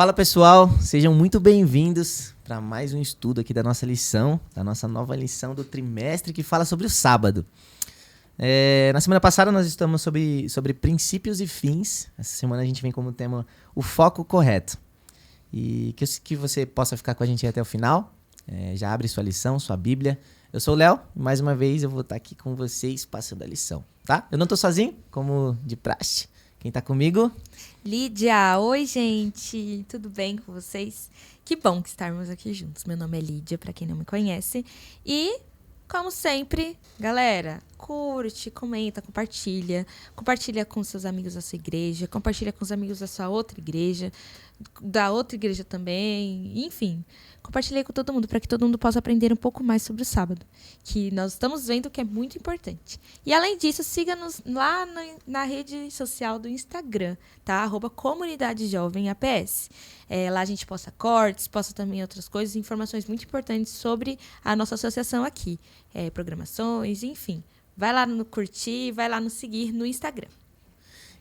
Fala pessoal, sejam muito bem-vindos para mais um estudo aqui da nossa lição, da nossa nova lição do trimestre que fala sobre o sábado. Na semana passada nós estamos sobre princípios e fins. Essa semana a gente vem como tema o foco correto. E que você possa ficar com a gente até o final. Já abre sua lição, sua Bíblia. Eu sou o Léo e mais uma vez eu vou estar aqui com vocês passando a lição, tá? Eu não tô sozinho, como de praxe. Quem tá comigo? Lídia, oi gente, tudo bem com vocês? Que bom que estarmos aqui juntos. Meu nome é Lídia, pra quem não me conhece. E, como sempre, galera, curte, comenta, compartilha. Compartilha com seus amigos da sua igreja, compartilha com os amigos da sua outra igreja, da outra igreja também, enfim. Compartilhei com todo mundo, para que todo mundo possa aprender um pouco mais sobre o sábado, que nós estamos vendo que é muito importante. E além disso, siga-nos lá na rede social do Instagram, tá? @Comunidade Jovem APS. Lá a gente posta cortes, posta também outras coisas, informações muito importantes sobre a nossa associação aqui. Programações, enfim. Vai lá no curtir, vai lá no seguir no Instagram.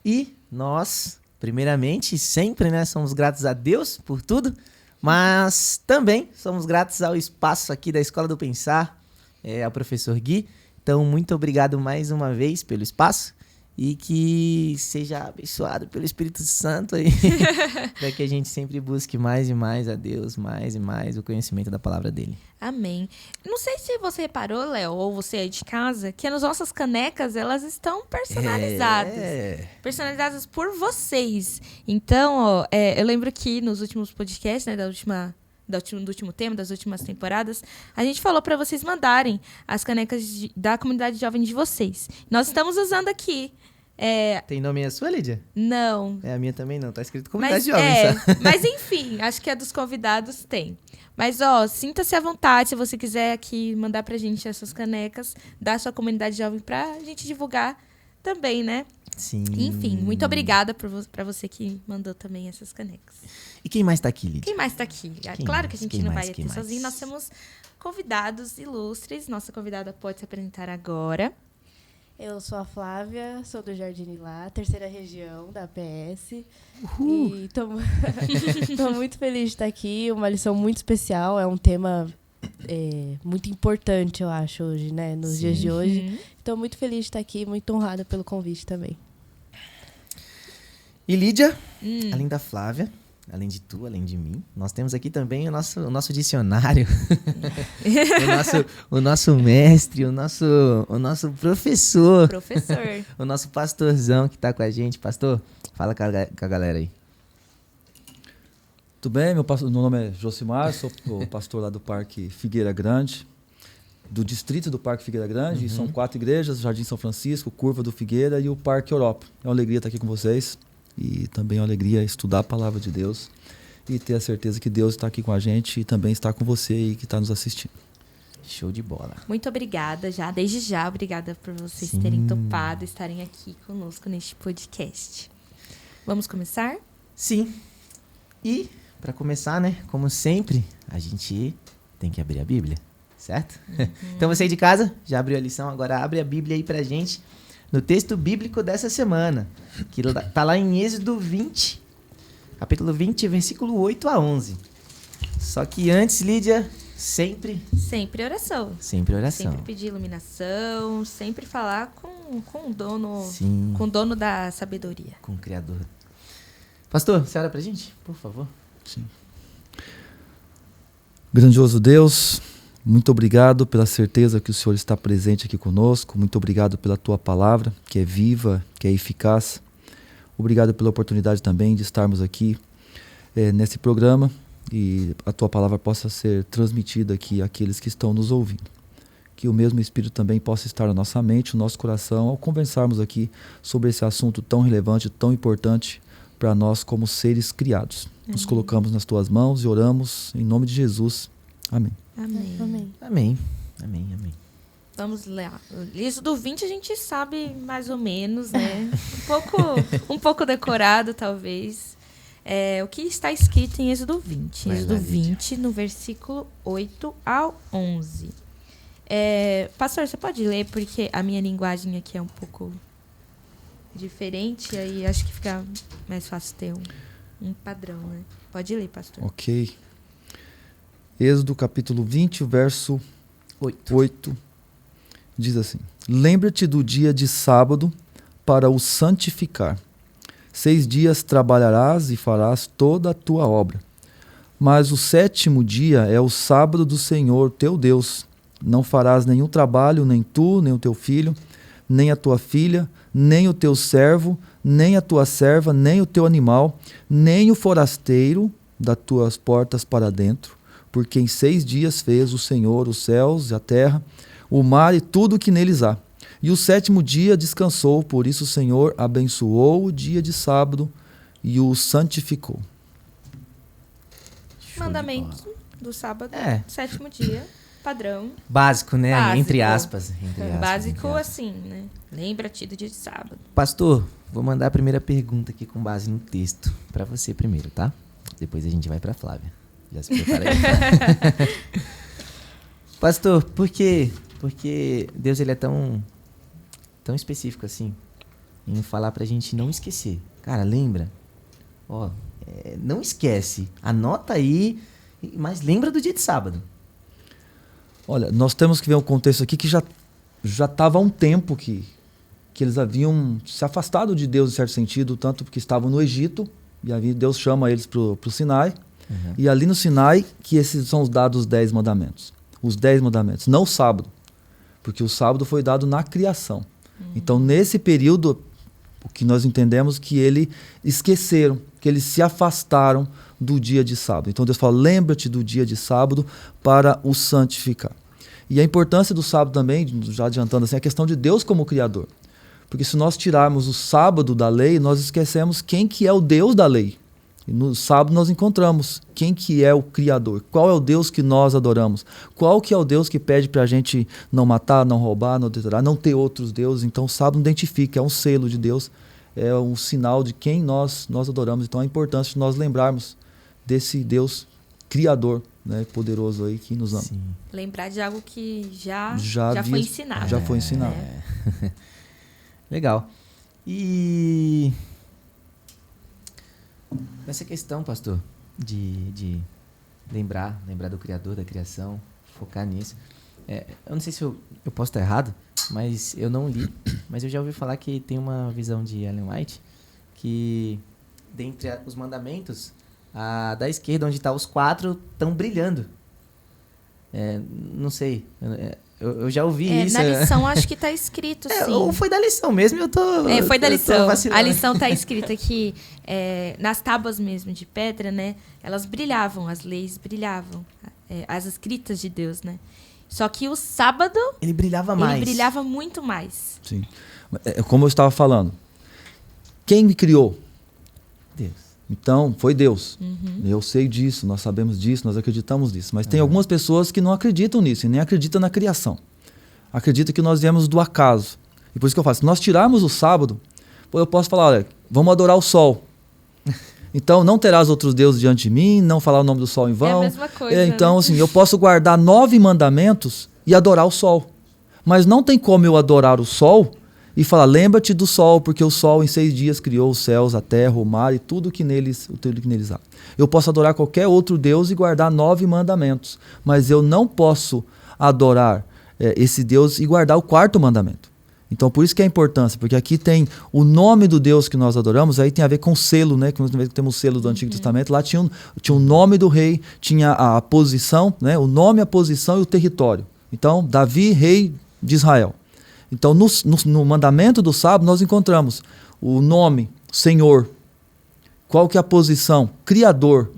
E nós, primeiramente, sempre, né, somos gratos a Deus por tudo, mas também somos gratos ao espaço aqui da Escola do Pensar, ao professor Gui. Então, muito obrigado mais uma vez pelo espaço e que seja abençoado pelo Espírito Santo aí, para que a gente sempre busque mais e mais a Deus, mais e mais o conhecimento da palavra dele. Amém. Não sei se você reparou, Léo, ou você aí de casa, que as nossas canecas, elas estão personalizadas. Personalizadas por vocês. Então, ó, eu lembro que nos últimos podcasts, né, do último tema, das últimas temporadas, a gente falou para vocês mandarem as canecas da comunidade jovem de vocês. Nós estamos usando aqui. Tem nome a sua, Lídia? Não. A minha também não, tá escrito comunidade jovem. Mas enfim, acho que a dos convidados tem. Mas, ó, sinta-se à vontade, se você quiser aqui mandar pra gente essas canecas da sua comunidade jovem pra gente divulgar também, né? Sim. Enfim, muito obrigada pra você que mandou também essas canecas. E quem mais tá aqui, Lídia? Quem mais tá aqui? Claro que a gente não vai aqui sozinho, nós temos convidados ilustres. Nossa convidada pode se apresentar agora. Eu sou a Flávia, sou do Jardim Lilá, terceira região da APS. Uhul. E tô muito feliz de estar aqui, uma lição muito especial, é um tema muito importante, eu acho, hoje, né, nos dias de hoje. Estou muito feliz de estar aqui, muito honrada pelo convite também. E Lídia, além da Flávia, além de tu, além de mim, nós temos aqui também o nosso dicionário, o nosso mestre, o nosso professor, o nosso pastorzão que está com a gente. Pastor, fala com a galera aí. Tudo bem, meu nome é Josimar, sou o pastor lá do Parque Figueira Grande, do distrito do Parque Figueira Grande, e são 4 igrejas, Jardim São Francisco, Curva do Figueira e o Parque Europa. É uma alegria estar aqui com vocês. E também é uma alegria estudar a palavra de Deus e ter a certeza que Deus está aqui com a gente e também está com você aí que está nos assistindo. Show de bola. Muito obrigada desde já, obrigada por vocês terem topado, estarem aqui conosco neste podcast. Vamos começar? Sim. E, para começar, né, como sempre, a gente tem que abrir a Bíblia, certo? Então você aí de casa, já abriu a lição, agora abre a Bíblia aí pra gente. No texto bíblico dessa semana, que está lá em Êxodo 20, capítulo 20, versículo 8 a 11. Só que antes, Lídia, sempre oração. Sempre oração. Sempre pedir iluminação, sempre falar com o dono, Sim. Com o dono da sabedoria. Com o Criador. Pastor, você ora pra gente, por favor? Sim. Grandioso Deus, muito obrigado pela certeza que o Senhor está presente aqui conosco. Muito obrigado pela Tua palavra, que é viva, que é eficaz. Obrigado pela oportunidade também de estarmos aqui nesse programa e a Tua palavra possa ser transmitida aqui àqueles que estão nos ouvindo. Que o mesmo Espírito também possa estar na nossa mente, no nosso coração, ao conversarmos aqui sobre esse assunto tão relevante, tão importante para nós como seres criados. Nos colocamos nas Tuas mãos e oramos em nome de Jesus. Amém. Amém. Amém. Amém. Amém, amém. Vamos lá. Isso do 20 a gente sabe mais ou menos, né? Um pouco decorado, talvez. O que está escrito em Êxodo 20. Vai Êxodo lá, 20, no versículo 8 ao 11. Pastor, você pode ler? Porque a minha linguagem aqui é um pouco diferente, aí acho que fica mais fácil ter um... Um padrão, né? Pode ler, pastor. Ok. Êxodo capítulo 20, verso 8. Diz assim: Lembra-te do dia de sábado para o santificar. 6 dias trabalharás e farás toda a tua obra. Mas o 7º dia é o sábado do Senhor teu Deus. Não farás nenhum trabalho, nem tu, nem o teu filho, nem a tua filha, nem o teu servo, nem a tua serva, nem o teu animal, nem o forasteiro das tuas portas para dentro. Porque em 6 dias fez o Senhor os céus e a terra, o mar e tudo o que neles há. E o 7º dia descansou, por isso o Senhor abençoou o dia de sábado e o santificou. Mandamento do sábado, É. 7º dia, padrão. Básico, né? Básico. Entre aspas. Básico entre aspas. assim, né? Lembra-te do dia de sábado. Pastor, vou mandar a primeira pergunta aqui com base no texto. Pra você primeiro, tá? Depois a gente vai pra Flávia. Já se prepara aí. Pastor, por quê? Porque Deus ele é tão específico assim em falar pra gente não esquecer. Cara, lembra? Ó, não esquece. Anota aí, mas lembra do dia de sábado. Olha, nós temos que ver um contexto aqui que já estava há um tempo que eles haviam se afastado de Deus, em certo sentido, tanto porque estavam no Egito, e aí Deus chama eles para o Sinai, e ali no Sinai que esses são os dados os 10 mandamentos. Os 10 mandamentos, não o sábado, porque o sábado foi dado na criação. Então, nesse período, o que nós entendemos que eles esqueceram, que eles se afastaram do dia de sábado. Então Deus fala, lembra-te do dia de sábado para o santificar. E a importância do sábado também, já adiantando assim, é a questão de Deus como Criador. Porque se nós tirarmos o sábado da lei, nós esquecemos quem que é o Deus da lei. E no sábado nós encontramos quem que é o Criador, qual é o Deus que nós adoramos, qual que é o Deus que pede para a gente não matar, não roubar, não adulterar, não ter outros deuses. Então o sábado identifica, é um selo de Deus, é um sinal de quem nós adoramos. Então a importância de nós lembrarmos desse Deus Criador, né, poderoso aí que nos ama. Sim. Lembrar de algo que já Já foi ensinado. Já foi ensinado. Legal. E nessa questão, pastor, de lembrar do Criador, da criação, focar nisso. Eu não sei se eu posso estar errado, mas eu não li. Mas eu já ouvi falar que tem uma visão de Ellen White que, dentre os mandamentos, a da esquerda, onde tá os 4, estão brilhando. Não sei. Eu já ouvi isso. Na lição acho que tá escrito, sim. Ou foi da lição mesmo, eu tô. Foi da eu tô lição. vacilando. A lição tá escrita que nas tábuas mesmo de pedra, né? Elas brilhavam, as leis brilhavam. As escritas de Deus, né? Só que o sábado, Ele brilhava mais. ele brilhava muito mais. Sim. Como eu estava falando, quem me criou? Deus. Então, foi Deus. Eu sei disso, nós sabemos disso, nós acreditamos nisso. Mas tem algumas pessoas que não acreditam nisso e nem acreditam na criação. Acreditam que nós viemos do acaso. E por isso que eu falo, se nós tirarmos o sábado, eu posso falar, olha, vamos adorar o sol. Então, não terás outros deuses diante de mim, não falar o nome do sol em vão. É a mesma coisa, Então, né? assim, eu posso guardar 9 mandamentos e adorar o sol. Mas não tem como eu adorar o sol e falar, lembra-te do sol, porque o sol em 6 dias criou os céus, a terra, o mar e tudo que neles há. Eu posso adorar qualquer outro Deus e guardar 9 mandamentos, mas eu não posso adorar esse Deus e guardar o 4º mandamento. Então, por isso que é a importância, porque aqui tem o nome do Deus que nós adoramos, aí tem a ver com o selo, né? Que nós temos o selo do Antigo Testamento, lá tinha o nome do rei, tinha a posição, né? O nome, a posição e o território. Então, Davi, rei de Israel. Então, no mandamento do sábado, nós encontramos o nome, Senhor. Qual que é a posição? Criador.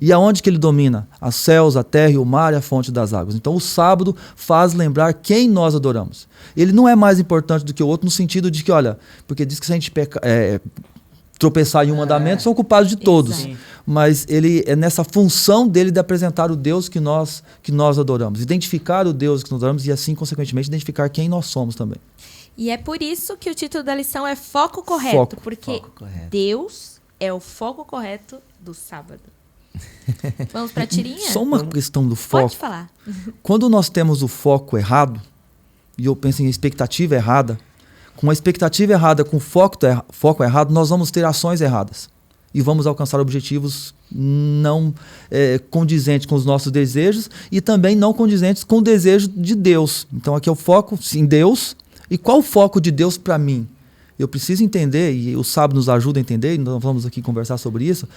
E aonde que ele domina? Os céus, a terra e o mar e a fonte das águas. Então, o sábado faz lembrar quem nós adoramos. Ele não é mais importante do que o outro no sentido de que, olha, porque diz que se a gente tropeçar em um mandamento, são culpados de todos. Sim. Mas ele é nessa função dele de apresentar o Deus que nós adoramos. Identificar o Deus que nós adoramos e assim, consequentemente, identificar quem nós somos também. E é por isso que o título da lição é Foco Correto. Porque Foco correto. Deus é o foco correto do sábado. Vamos pra tirinha? Só uma questão do foco. Pode falar. Quando nós temos o foco errado, e eu penso em expectativa errada, com a expectativa errada, com o foco errado, nós vamos ter ações erradas. e vamos alcançar objetivos não condizentes com os nossos desejos e também não condizentes com o desejo de Deus. Então aqui é o foco em Deus. E qual o foco de Deus para mim? Eu preciso entender, e o sábado nos ajuda a entender, e nós vamos aqui conversar sobre isso,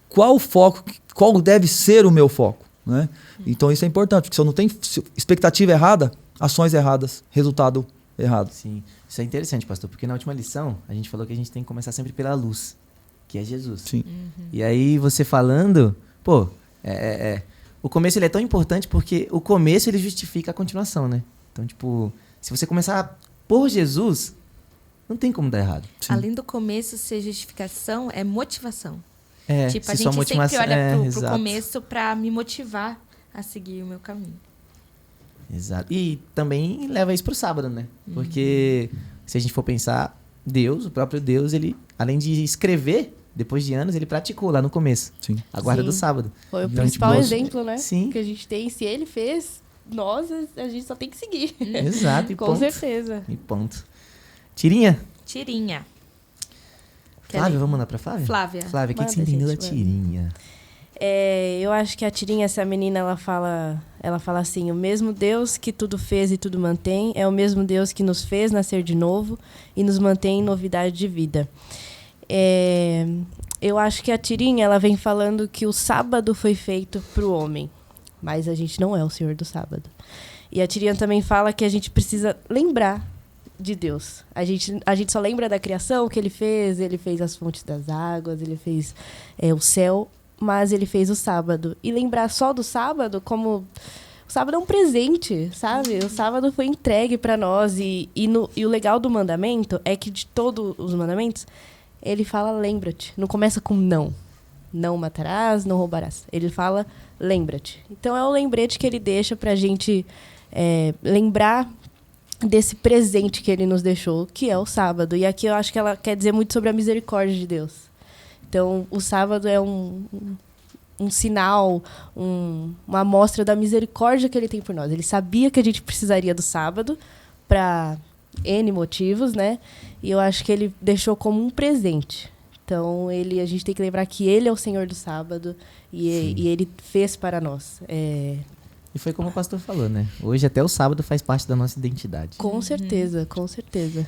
qual o foco, qual deve ser o meu foco, né? Então isso é importante, porque se eu não tenho expectativa errada, ações erradas, resultado errado. Sim, isso é interessante, pastor, porque na última lição a gente falou que a gente tem que começar sempre pela luz, que é Jesus. Sim. E aí você falando, pô, o começo ele é tão importante porque o começo ele justifica a continuação, né? Então, tipo, se você começar por Jesus, não tem como dar errado. Sim. Além do começo ser justificação, é motivação. Tipo, se a sua gente sempre motivação- olha pro exato. começo pra me motivar a seguir o meu caminho. Exato. E também leva isso pro sábado, né? Porque se a gente for pensar, Deus, o próprio Deus, ele, além de escrever, depois de anos, ele praticou lá no começo. Sim. A guarda Sim. do sábado. Foi o Então, principal tipo, exemplo, né? Sim. Que a gente tem. Se ele fez, nós, a gente só tem que seguir. Exato, e Com ponto. certeza. E ponto. Tirinha? Tirinha. Flávia, vamos lá pra Flávia? Flávia. Flávia, o que Manda, você entendeu da gente, manda. tirinha? Eu acho que a tirinha, essa menina, ela fala assim: o mesmo Deus que tudo fez e tudo mantém é o mesmo Deus que nos fez nascer de novo e nos mantém em novidade de vida. Eu acho que a tirinha, ela vem falando que o sábado foi feito para o homem, mas a gente não é o Senhor do sábado. E a tirinha também fala que a gente precisa lembrar de Deus. A gente só lembra da criação que ele fez as fontes das águas, ele fez o céu, mas ele fez o sábado. E lembrar só do sábado como... O sábado é um presente, sabe? O sábado foi entregue para nós. E o legal do mandamento é que de todos os mandamentos, ele fala lembra-te. Não começa com não. Não matarás, não roubarás. Ele fala lembra-te. Então é o lembrete que ele deixa pra gente lembrar desse presente que ele nos deixou, que é o sábado. E aqui eu acho que ela quer dizer muito sobre a misericórdia de Deus. Então, o sábado é um sinal, uma amostra da misericórdia que ele tem por nós. Ele sabia que a gente precisaria do sábado para N motivos, né? E eu acho que ele deixou como um presente. Então, a gente tem que lembrar que ele é o Senhor do sábado e ele fez para nós. E foi como o pastor falou, né? Hoje até o sábado faz parte da nossa identidade. Com certeza, com certeza.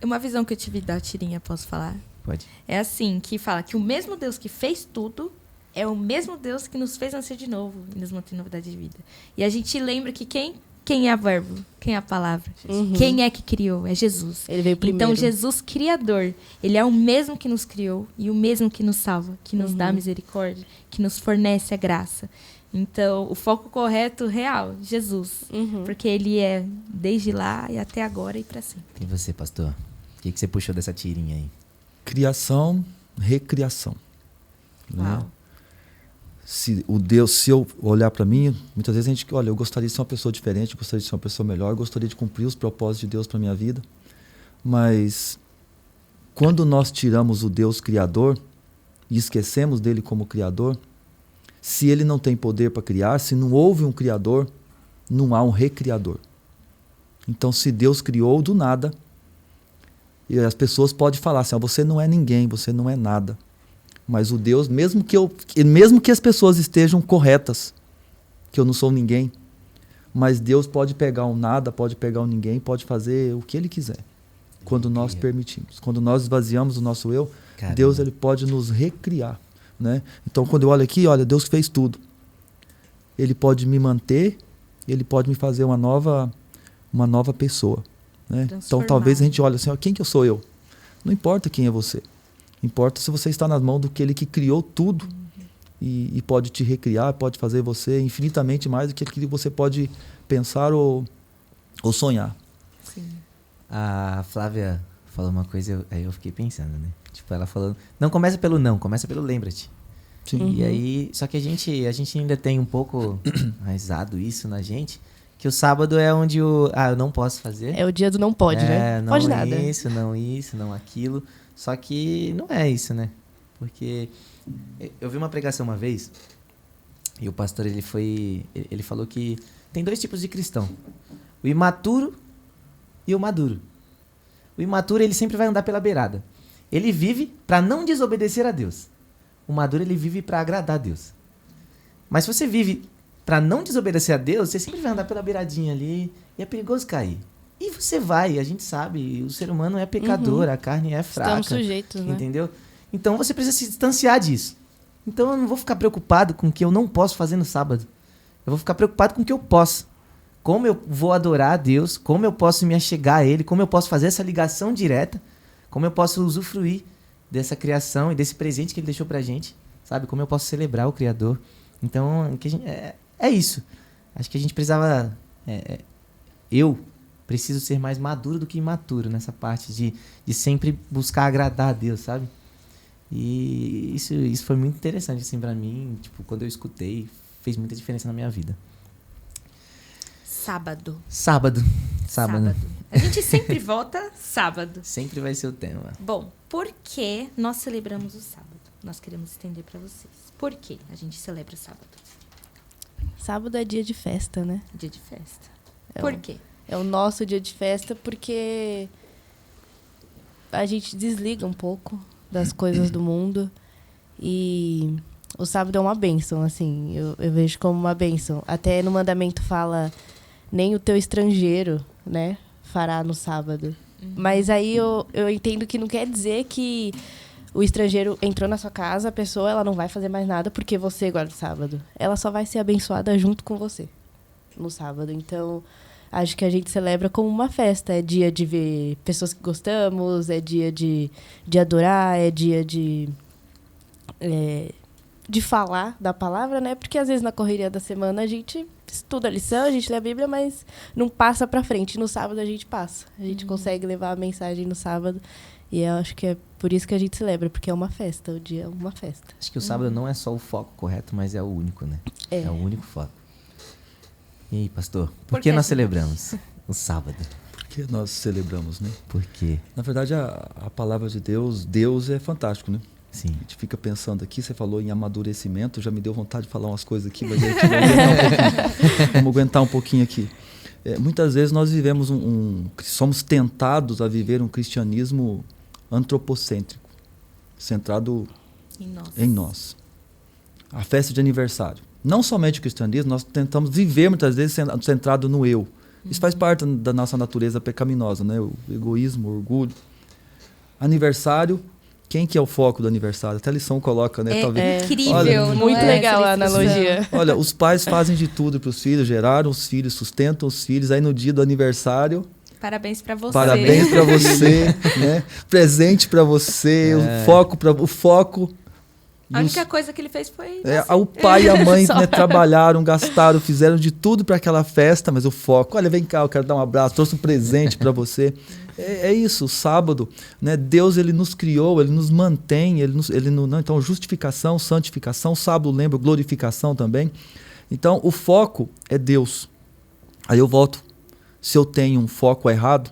Uma visão que eu tive da tirinha, posso falar? Pode. É assim, que fala que o mesmo Deus que fez tudo é o mesmo Deus que nos fez nascer de novo e nos mantém em novidade de vida. E a gente lembra que quem é o verbo? Quem é a palavra? Uhum. Quem é que criou? É Jesus. Ele veio primeiro. Então, Jesus criador, ele é o mesmo que nos criou e o mesmo que nos salva, que nos dá misericórdia, que nos fornece a graça. Então, o foco correto, real, Jesus. Uhum. Porque ele é desde lá e até agora e para sempre. E você, pastor? O que você puxou dessa tirinha aí? Criação, recriação. Né? Uau. Se eu olhar para mim, muitas vezes a gente, olha, eu gostaria de ser uma pessoa diferente, eu gostaria de ser uma pessoa melhor, eu gostaria de cumprir os propósitos de Deus para minha vida. Mas quando nós tiramos o Deus criador e esquecemos dele como criador, se ele não tem poder para criar, se não houve um criador, não há um recriador. Então, se Deus criou do nada, e as pessoas podem falar assim, você não é ninguém, você não é nada. Mas o Deus, mesmo que as pessoas estejam corretas, que eu não sou ninguém, mas Deus pode pegar um nada, pode pegar um ninguém, pode fazer o que Ele quiser. Quando nós permitimos. Quando nós esvaziamos o nosso eu, Caramba. Deus ele pode nos recriar. Né? Então, quando eu olho aqui, olha, Deus fez tudo. Ele pode me manter, Ele pode me fazer uma nova pessoa. Né? Então, talvez a gente olhe assim, ó, quem que eu sou eu? Não importa quem é você. Importa se você está nas mãos do que ele que criou tudo e pode te recriar, pode fazer você infinitamente mais do que aquilo que você pode pensar ou sonhar. Sim. A Flávia falou uma coisa, aí eu fiquei pensando, né? Tipo, ela falou, não começa pelo não, começa pelo lembra-te. Sim. E aí, só que a gente ainda tem um pouco enraizado isso na gente, que o sábado é onde eu não posso fazer. É o dia do não pode, né? Não Pode nada. isso, não aquilo. Só que não é isso, né? Porque eu vi uma pregação uma vez e o pastor ele falou que tem 2 tipos de cristão: o imaturo e o maduro. O imaturo ele sempre vai andar pela beirada. Ele vive para não desobedecer a Deus. O maduro, ele vive para agradar a Deus. Mas se você vive para não desobedecer a Deus, você sempre vai andar pela beiradinha ali e é perigoso cair. E você vai, a gente sabe, o ser humano é pecador, a carne é fraca. Estamos sujeitos, né? Entendeu? Então você precisa se distanciar disso. Então eu não vou ficar preocupado com o que eu não posso fazer no sábado. Eu vou ficar preocupado com o que eu posso. Como eu vou adorar a Deus, como eu posso me achegar a Ele, como eu posso fazer essa ligação direta, como eu posso usufruir dessa criação e desse presente que Ele deixou pra gente, sabe? Como eu posso celebrar o Criador. Então, é isso. Acho que a gente precisava... eu preciso ser mais maduro do que imaturo nessa parte de sempre buscar agradar a Deus, sabe? E isso foi muito interessante, assim, pra mim. Tipo, quando eu escutei, fez muita diferença na minha vida. Sábado. A gente sempre volta sábado. Sempre vai ser o tema. Bom, por que nós celebramos o sábado? Nós queremos estender para vocês. Por que a gente celebra o sábado? Sábado é dia de festa, né? Dia de festa. Por quê? É o nosso dia de festa porque a gente desliga um pouco das coisas do mundo e o sábado é uma bênção, assim, eu vejo como uma bênção. Até no mandamento fala, nem o teu estrangeiro, né, fará no sábado. Mas aí eu entendo que não quer dizer que o estrangeiro entrou na sua casa, a pessoa ela não vai fazer mais nada porque você guarda o sábado. Ela só vai ser abençoada junto com você no sábado. Então, acho que a gente celebra como uma festa. É dia de ver pessoas que gostamos, é dia de adorar, é dia de falar da palavra, né? Porque às vezes na correria da semana a gente estuda a lição, a gente lê a Bíblia, mas não passa pra frente. No sábado a gente passa. A gente consegue levar a mensagem no sábado. E eu acho que é por isso que a gente celebra, porque é uma festa, o dia é uma festa. Acho que o sábado não é só o foco correto, mas é o único, né? É o único foco. E aí, pastor, por que nós celebramos o sábado? Por que nós celebramos, né? Por quê? Na verdade, a palavra de Deus é fantástico, né? Sim. A gente fica pensando aqui, você falou em amadurecimento, já me deu vontade de falar umas coisas aqui, mas vamos aguentar um pouquinho aqui. Muitas vezes nós vivemos somos tentados a viver um cristianismo antropocêntrico, centrado em nós. A festa de aniversário. Não somente o cristianismo, nós tentamos viver muitas vezes centrado no eu. Isso faz parte da nossa natureza pecaminosa, né? O egoísmo, o orgulho. Aniversário, quem que é o foco do aniversário? Até a lição coloca, né? É incrível, olha, muito legal a analogia. Olha, os pais fazem de tudo para os filhos, geraram os filhos, sustentam os filhos, aí no dia do aniversário... Parabéns para você. Parabéns para você, né? Presente para você, o foco. A única coisa que ele fez foi... o pai e a mãe né, trabalharam, gastaram, fizeram de tudo para aquela festa, mas o foco, olha, vem cá, eu quero dar um abraço, trouxe um presente para você. É isso, o sábado, né? Deus ele nos criou, ele nos mantém, então justificação, santificação, sábado lembra glorificação também. Então o foco é Deus. Aí eu volto, se eu tenho um foco errado,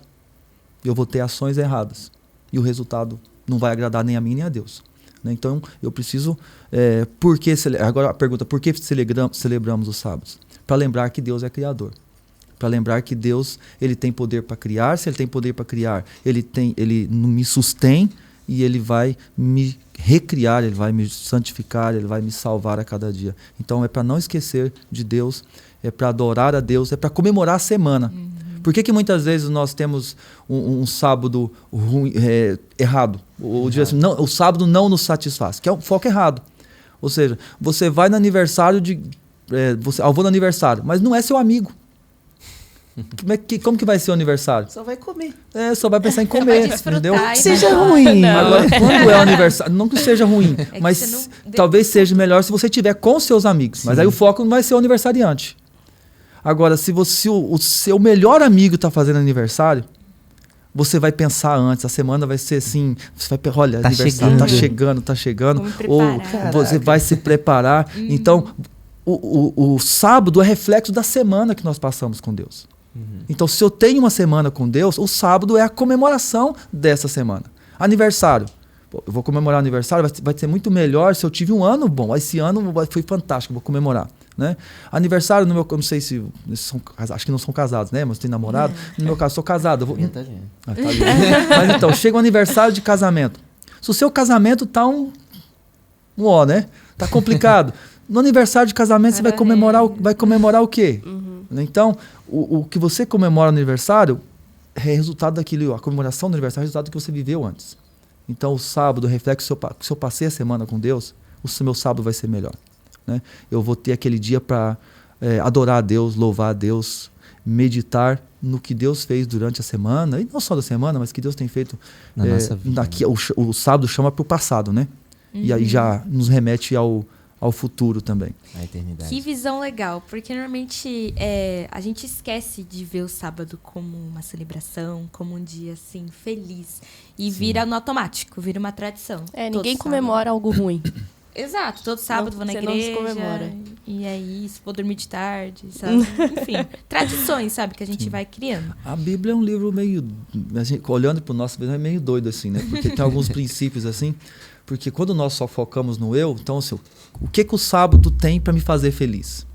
eu vou ter ações erradas e o resultado não vai agradar nem a mim nem a Deus. Então, eu preciso... agora a pergunta, por que celebramos os sábados? Para lembrar que Deus é Criador. Para lembrar que Deus ele tem poder para criar. Se Ele tem poder para criar, Ele me sustém e Ele vai me recriar, Ele vai me santificar, Ele vai me salvar a cada dia. Então, é para não esquecer de Deus, é para adorar a Deus, é para comemorar a semana. Por que muitas vezes nós temos um sábado ruim, errado? Ou dizer assim, não, o sábado não nos satisfaz, que é o foco errado. Ou seja, você vai no aniversário eu vou no aniversário, mas não é seu amigo. Como que vai ser o aniversário? Só vai comer. Só vai pensar em comer, entendeu? Que seja ruim. Agora, quando é o aniversário, não que seja ruim, mas talvez seja melhor se você estiver com seus amigos. Sim. Mas aí o foco não vai ser o aniversariante. Agora, se o seu melhor amigo está fazendo aniversário, você vai pensar antes. A semana vai ser assim, você vai olha, aniversário tá chegando. Ou você vai se preparar. Então, o sábado é reflexo da semana que nós passamos com Deus. Então, se eu tenho uma semana com Deus, o sábado é a comemoração dessa semana. Aniversário. Eu vou comemorar o aniversário, vai ser muito melhor se eu tive um ano bom. Esse ano foi fantástico, vou comemorar. Né? Aniversário, eu não sei se acho que não são casados, né? Mas tem namorado. No meu caso, sou casado. Tá Mas então, chega o aniversário de casamento. Se o seu casamento tá um Um ó, né? Tá complicado. No aniversário de casamento você vai comemorar o quê? Então, o que você comemora no aniversário é resultado daquilo, a comemoração do aniversário é resultado do que você viveu antes. Então, o sábado reflete se eu passei a semana com Deus, o meu sábado vai ser melhor. Né? Eu vou ter aquele dia para adorar a Deus, louvar a Deus, meditar no que Deus fez durante a semana, e não só da semana, mas que Deus tem feito na nossa vida. Daqui, o sábado chama para o passado, né? E aí já nos remete ao futuro também. A eternidade. Que visão legal, porque normalmente a gente esquece de ver o sábado como uma celebração, como um dia assim, feliz. E vira no automático, vira uma tradição. Ninguém Todo comemora algo ruim. Exato, todo sábado vou na Você igreja. não se comemora. E é isso, vou dormir de tarde, sabe? Enfim, tradições, sabe, que a gente vai criando. A Bíblia é um livro meio, olhando para o nosso, é meio doido assim, né? Porque tem alguns princípios assim. Porque quando nós só focamos no eu, então assim, o que o sábado tem para me fazer feliz?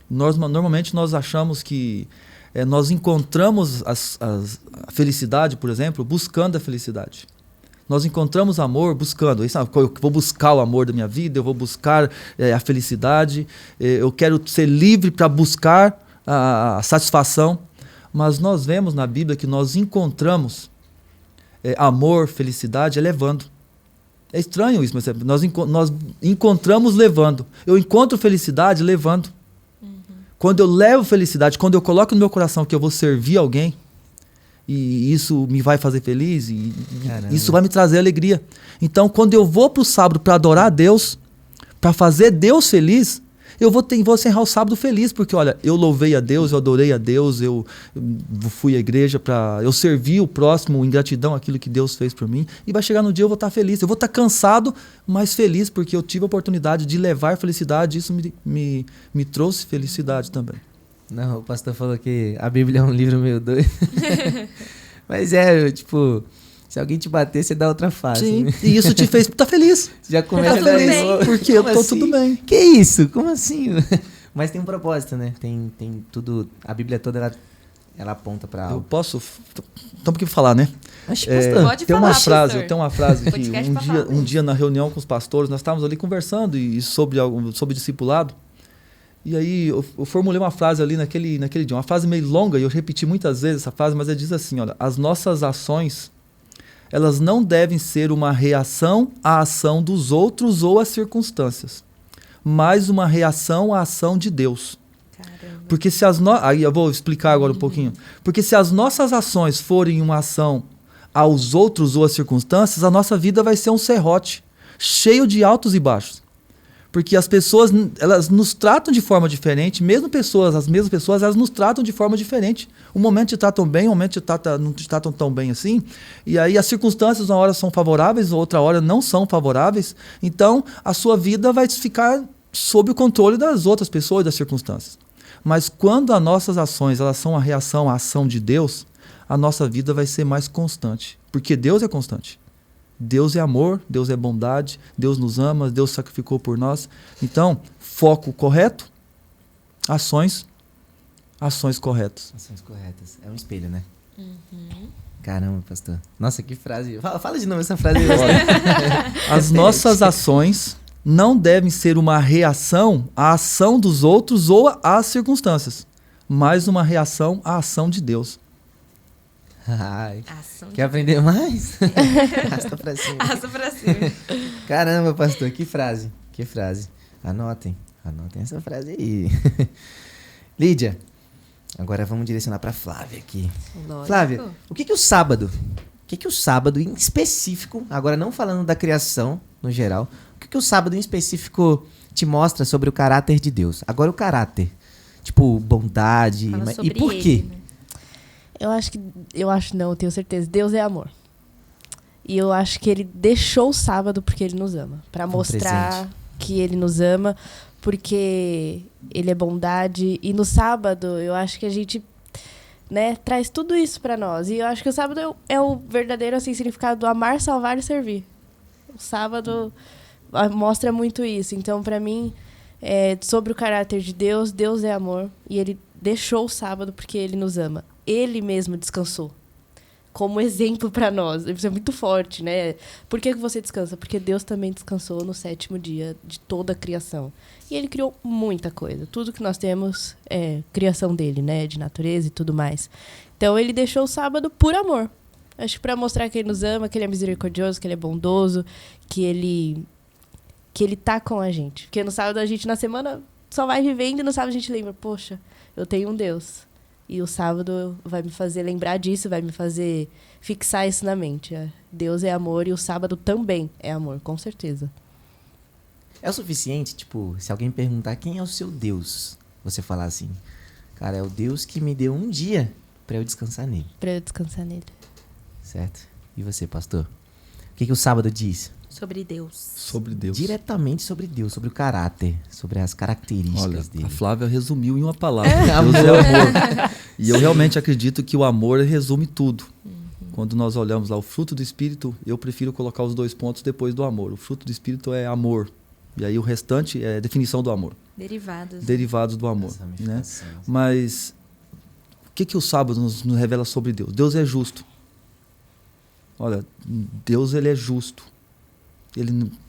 Normalmente nós achamos que nós encontramos a felicidade, por exemplo, buscando a felicidade. Nós encontramos amor buscando. Eu vou buscar o amor da minha vida, eu vou buscar a felicidade, eu quero ser livre para buscar a satisfação. Mas nós vemos na Bíblia que nós encontramos amor, felicidade elevando. É estranho isso, mas nós encontramos levando. Eu encontro felicidade levando. Quando eu levo felicidade, quando eu coloco no meu coração que eu vou servir alguém, e isso me vai fazer feliz, e isso vai me trazer alegria. Então, quando eu vou para o sábado para adorar a Deus, para fazer Deus feliz, eu vou encerrar o sábado feliz, porque olha, eu louvei a Deus, eu adorei a Deus, eu fui à igreja, eu servi o próximo em gratidão àquilo que Deus fez por mim, e vai chegar no dia eu vou estar feliz. Eu vou estar cansado, mas feliz, porque eu tive a oportunidade de levar felicidade, e isso me trouxe felicidade também. Não, o pastor falou que a Bíblia é um livro meio doido. Mas se alguém te bater, você dá outra face. Sim, né? e isso te fez estar feliz. Já começa tá feliz, porque eu tô tudo bem. Que isso? Como assim? Mas tem um propósito, né? Tem tudo. A Bíblia toda, ela aponta para algo. Eu posso... Temos que falar, né? Pode falar, tem uma frase que Podcast um dia na reunião com os pastores, nós estávamos ali conversando sobre discipulado. E aí eu formulei uma frase ali naquele dia, uma frase meio longa, e eu repeti muitas vezes essa frase, mas ela diz assim, olha, as nossas ações, elas não devem ser uma reação à ação dos outros ou às circunstâncias, mas uma reação à ação de Deus. Caramba. Porque aí eu vou explicar agora um pouquinho. Porque se as nossas ações forem uma ação aos outros ou às circunstâncias, a nossa vida vai ser um serrote, cheio de altos e baixos. Porque as pessoas, elas nos tratam de forma diferente, as mesmas pessoas, elas nos tratam de forma diferente. Um momento te tratam bem, um momento não te tratam tão bem assim. E aí as circunstâncias, uma hora são favoráveis, outra hora não são favoráveis. Então, a sua vida vai ficar sob o controle das outras pessoas e das circunstâncias. Mas quando as nossas ações, elas são a reação à ação de Deus, a nossa vida vai ser mais constante. Porque Deus é constante. Deus é amor, Deus é bondade, Deus nos ama, Deus sacrificou por nós. Então, foco correto, ações corretas. Ações corretas. É um espelho, né? Caramba, pastor. Nossa, que frase. Fala de novo essa frase. As nossas ações não devem ser uma reação à ação dos outros ou às circunstâncias, mas uma reação à ação de Deus. Ai, quer aprender mais? Arrasta pra cima. Arrasta pra cima. Caramba, pastor, que frase. Anotem essa frase aí. Lídia, agora vamos direcionar pra Flávia aqui. Lógico. Flávia, o que o sábado em específico, agora não falando da criação no geral, o que o sábado em específico te mostra sobre o caráter de Deus? Agora o caráter, tipo bondade, e por quê? Né? Eu tenho certeza. Deus é amor. E eu acho que ele deixou o sábado porque ele nos ama. Para mostrar que ele nos ama, porque ele é bondade. E no sábado, eu acho que a gente, né, traz tudo isso para nós. E eu acho que o sábado é o verdadeiro significado do amar, salvar e servir. O sábado mostra muito isso. Então, para mim, sobre o caráter de Deus, Deus é amor. E ele deixou o sábado porque ele nos ama. Ele mesmo descansou. como exemplo para nós. Isso é muito forte, né? Por que você descansa? Porque Deus também descansou no 7º dia de toda a criação. E ele criou muita coisa. Tudo que nós temos é criação dele, né? De natureza e tudo mais. Então ele deixou o sábado por amor. Acho que para mostrar que ele nos ama, que ele é misericordioso, que ele é bondoso, que ele tá com a gente. Porque no sábado a gente, na semana, só vai vivendo e no sábado a gente lembra, poxa, eu tenho um Deus. E o sábado vai me fazer lembrar disso, vai me fazer fixar isso na mente. Deus é amor e o sábado também é amor, com certeza. É o suficiente, tipo, se alguém perguntar quem é o seu Deus, você falar assim, cara, é o Deus que me deu um dia pra eu descansar nele. Pra eu descansar nele. Certo? E você, pastor? O que o sábado diz? Sobre Deus. Sobre Deus. Diretamente sobre Deus, sobre o caráter, sobre as características Olha, dele. a Flávia resumiu em uma palavra. Deus é amor. E eu realmente acredito que o amor resume tudo. Quando nós olhamos lá o fruto do Espírito, eu prefiro colocar os 2 pontos depois do amor. O fruto do Espírito é amor. E aí o restante é definição do amor. Derivados. Derivados do amor. Essa Né? ramificação. Mas o que o sábado nos revela sobre Deus? Deus é justo. Olha, Deus ele é justo.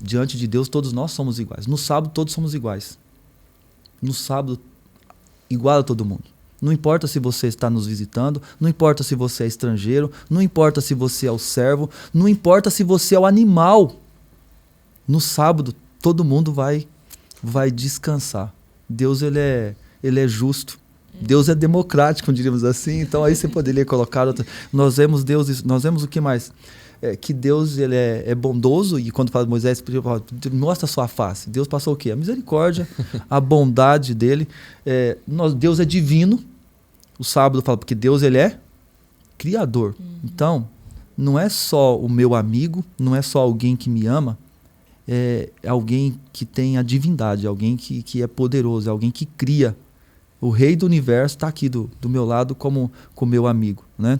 Diante de Deus todos nós somos iguais. No sábado todos somos iguais. No sábado igual a todo mundo. Não importa se você está nos visitando, não importa se você é estrangeiro, não importa se você é o servo, não importa se você é o animal. No sábado todo mundo vai descansar. Deus ele é justo. Deus é democrático, diríamos assim. Então aí você poderia colocar nós vemos Deus, nós vemos o que mais? Que Deus ele é bondoso, e quando fala de Moisés, mostra a sua face. Deus passou o quê? A misericórdia, a bondade dele. Deus é divino. O sábado fala, porque Deus ele é criador. Então, não é só o meu amigo, não é só alguém que me ama, é alguém que tem a divindade, alguém que é poderoso, é alguém que cria. O rei do universo está aqui do meu lado como meu amigo, né?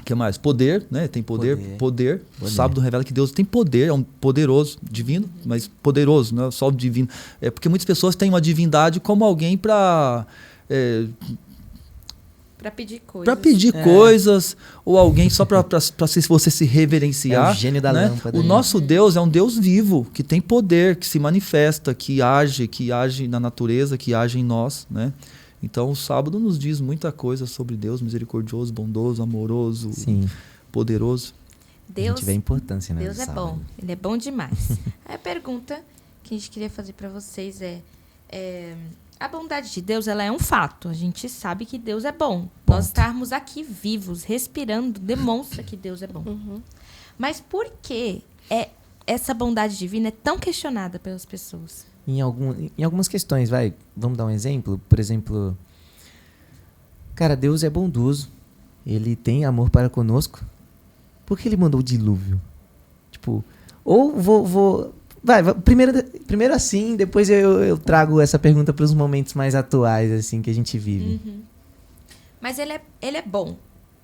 Que mais? Poder, né? Tem poder. O sábado revela que Deus tem poder, é um poderoso, divino, mas poderoso, não é só o divino. É porque muitas pessoas têm uma divindade como alguém para pedir coisas. Para pedir coisas, ou alguém só para você se reverenciar. É o gênio da lâmpada. O nosso Deus é um Deus vivo, que tem poder, que se manifesta, que age na natureza, que age em nós, né? Então o sábado nos diz muita coisa sobre Deus, misericordioso, bondoso, amoroso, Sim. poderoso. A gente vê a importância, né? Deus do é sábado. bom, ele é bom demais. Aí a pergunta que a gente queria fazer para vocês a bondade de Deus, ela é um fato. A gente sabe que Deus é bom. Nós estarmos aqui vivos, respirando, demonstra que Deus é bom. Mas por que essa bondade divina é tão questionada pelas pessoas? Em algumas questões, vamos dar um exemplo? Por exemplo, cara, Deus é bondoso. Ele tem amor para conosco. Por que ele mandou o dilúvio? Tipo, ou primeiro assim, depois eu trago essa pergunta para os momentos mais atuais, assim, que a gente vive. Mas ele é bom.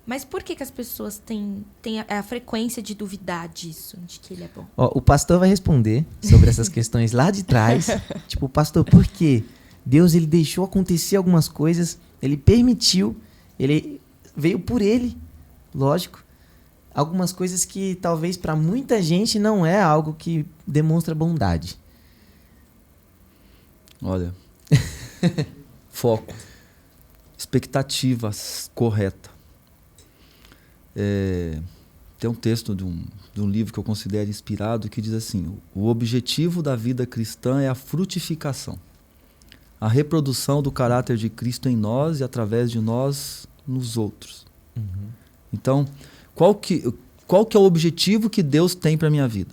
Mas por que as pessoas têm a frequência de duvidar disso, de que ele é bom? Ó, o pastor vai responder sobre essas questões lá de trás. Tipo, pastor, por quê? Deus ele deixou acontecer algumas coisas, ele permitiu, ele veio por ele, lógico. Algumas coisas que talvez para muita gente não é algo que demonstra bondade. Olha, foco, expectativa correta. Tem um texto de um livro que eu considero inspirado que diz assim: o objetivo da vida cristã é a frutificação, a reprodução do caráter de Cristo em nós e através de nós nos outros. Então, qual que é o objetivo que Deus tem para a minha vida?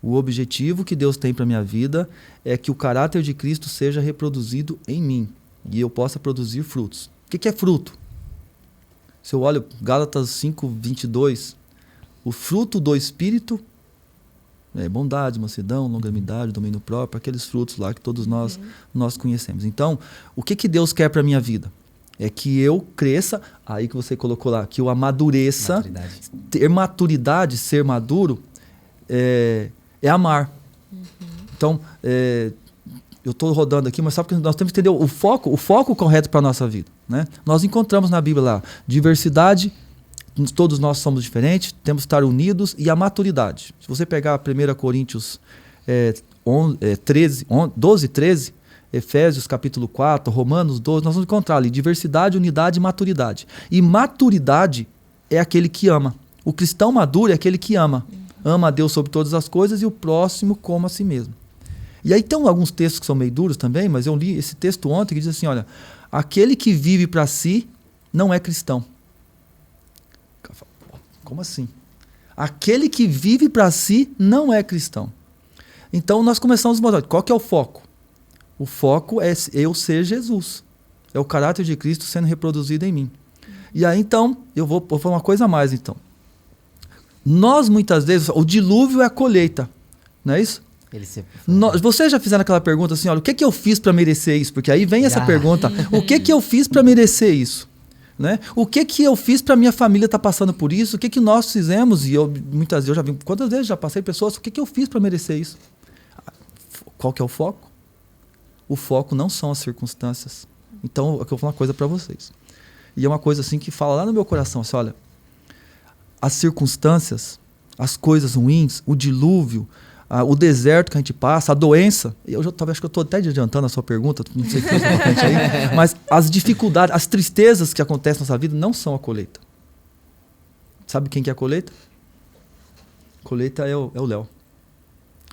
O objetivo que Deus tem para a minha vida é que o caráter de Cristo seja reproduzido em mim e eu possa produzir frutos. O que é fruto? Se eu olho Gálatas 5:22, o fruto do Espírito é bondade, mansidão, longanimidade, domínio próprio, aqueles frutos lá que todos nós conhecemos. Então, o que Deus quer para a minha vida? É que eu cresça, aí que você colocou lá, que eu amadureça. Ter maturidade, ser maduro, é amar. Então, eu estou rodando aqui, mas sabe que nós temos que entender o foco correto para a nossa vida, né? Nós encontramos na Bíblia lá diversidade todos nós somos diferentes, temos que estar unidos, e a maturidade. Se você pegar 1 Coríntios 12, 13, Efésios capítulo 4, Romanos 12, nós vamos encontrar ali diversidade, unidade e maturidade. E maturidade é aquele que ama. O cristão maduro é aquele que ama. Ama a Deus sobre todas as coisas e o próximo como a si mesmo. E aí tem alguns textos que são meio duros também, mas eu li esse texto ontem que diz assim, olha, aquele que vive para si não é cristão. Como assim? Aquele que vive para si não é cristão. Então nós começamos a mostrar, qual que é o foco? O foco é eu ser Jesus. É o caráter de Cristo sendo reproduzido em mim. E aí então, eu vou falar uma coisa a mais então. Nós muitas vezes, o dilúvio é a colheita, não é isso? Vocês já fizeram aquela pergunta assim, olha, o que eu fiz para merecer isso? Porque aí vem essa pergunta, o que eu fiz para merecer isso? Né? O que eu fiz para minha família estar passando por isso? O que nós fizemos? E muitas vezes eu já vi, quantas vezes já passei pessoas, o que eu fiz para merecer isso? Qual que é o foco? O foco não são as circunstâncias. Então, eu vou falar uma coisa para vocês. E é uma coisa assim que fala lá no meu coração, assim, olha, as circunstâncias, as coisas ruins, o dilúvio, o deserto que a gente passa, a doença, acho que eu estou até adiantando a sua pergunta, não sei o que aí, mas as dificuldades, as tristezas que acontecem na nossa vida não são a colheita. Sabe quem que é a colheita? A colheita é o Léo.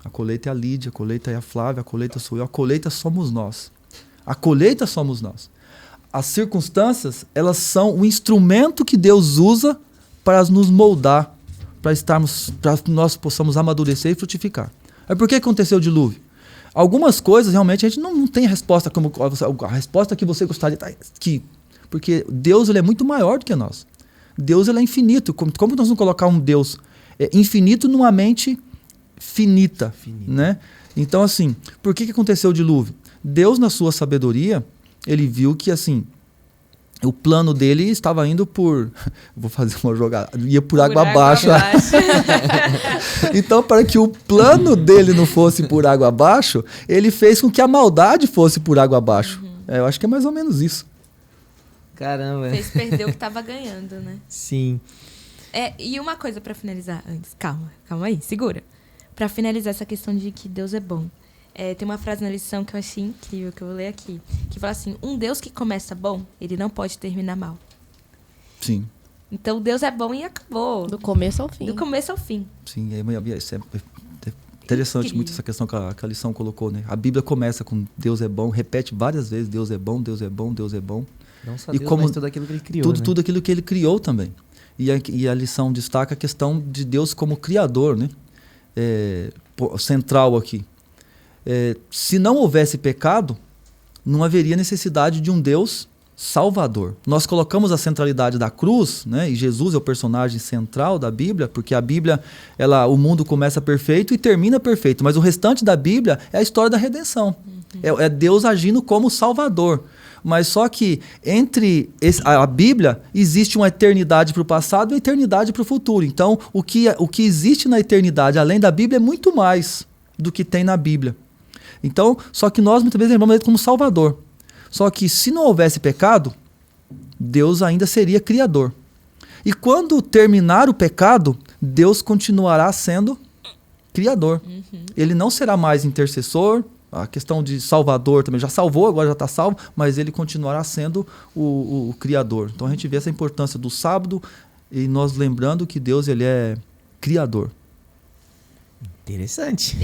A colheita é a Lídia, a colheita é a Flávia, a colheita sou eu, a colheita somos nós. A colheita somos nós. As circunstâncias, elas são o instrumento que Deus usa para nos moldar, para que nós possamos amadurecer e frutificar. Aí por que aconteceu o dilúvio? Algumas coisas realmente a gente não tem resposta como a resposta que você gostaria de porque Deus ele é muito maior do que nós. Deus ele é infinito. Como nós vamos colocar um Deus infinito numa mente finita, né? Então assim, por que aconteceu o dilúvio? Deus na sua sabedoria, ele viu que assim, o plano dele estava indo vou fazer uma jogada, ia por água abaixo. Então, para que o plano dele não fosse por água abaixo, ele fez com que a maldade fosse por água abaixo. Eu acho que é mais ou menos isso. Caramba. Fez perder o que estava ganhando, né? Sim. E uma coisa para finalizar antes. Calma aí, segura. Para finalizar essa questão de que Deus é bom. Tem uma frase na lição que eu achei incrível, que eu vou ler aqui, que fala assim, um Deus que começa bom, ele não pode terminar mal. Sim. Então Deus é bom e acabou. Do começo ao fim. Do começo ao fim. Sim, isso é interessante Incrível. muito essa questão que a lição colocou, né? A Bíblia começa com Deus é bom, repete várias vezes, Deus é bom, Deus é bom, Deus é bom. Não só Deus, mas tudo aquilo que ele criou, tudo aquilo que ele criou também. E a lição destaca a questão de Deus como criador, né? Central aqui. Se não houvesse pecado, não haveria necessidade de um Deus salvador. Nós colocamos a centralidade da cruz, né? E Jesus é o personagem central da Bíblia, porque a Bíblia, o mundo começa perfeito e termina perfeito, mas o restante da Bíblia é a história da redenção. É Deus agindo como salvador. Mas só que entre a Bíblia existe uma eternidade para o passado e uma eternidade para o futuro. Então, o que existe na eternidade, além da Bíblia, é muito mais do que tem na Bíblia. Então, só que nós muitas vezes lembramos ele como Salvador. Só que se não houvesse pecado, Deus ainda seria criador. E quando terminar o pecado, Deus continuará sendo criador. Ele não será mais intercessor. A questão de salvador também já salvou, agora já está salvo, mas ele continuará sendo o criador. Então a gente vê essa importância do sábado e nós lembrando que Deus ele é criador. Interessante.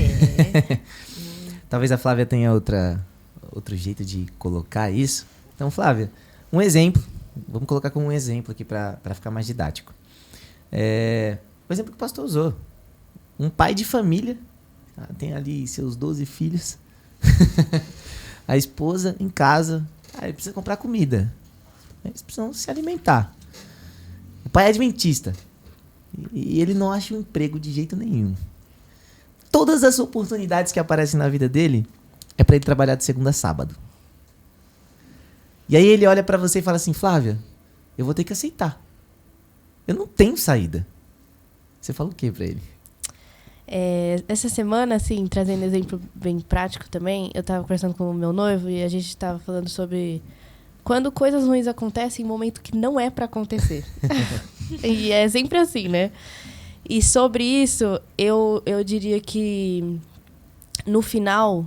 Talvez a Flávia tenha outro jeito de colocar isso. Então, Flávia, um exemplo. Vamos colocar como um exemplo aqui para ficar mais didático. O exemplo que o pastor usou. Um pai de família, tem ali seus 12 filhos. A esposa em casa, ele precisa comprar comida, eles precisam se alimentar. O pai é adventista e ele não acha um emprego de jeito nenhum. Todas as oportunidades que aparecem na vida dele é para ele trabalhar de segunda a sábado. E aí ele olha para você e fala assim, Flávia, eu vou ter que aceitar, eu não tenho saída. Você fala o que para ele? Essa semana, assim, trazendo exemplo bem prático também, eu estava conversando com o meu noivo e a gente estava falando sobre quando coisas ruins acontecem em momento que não é para acontecer. E é sempre assim, né? E sobre isso, eu diria que no final,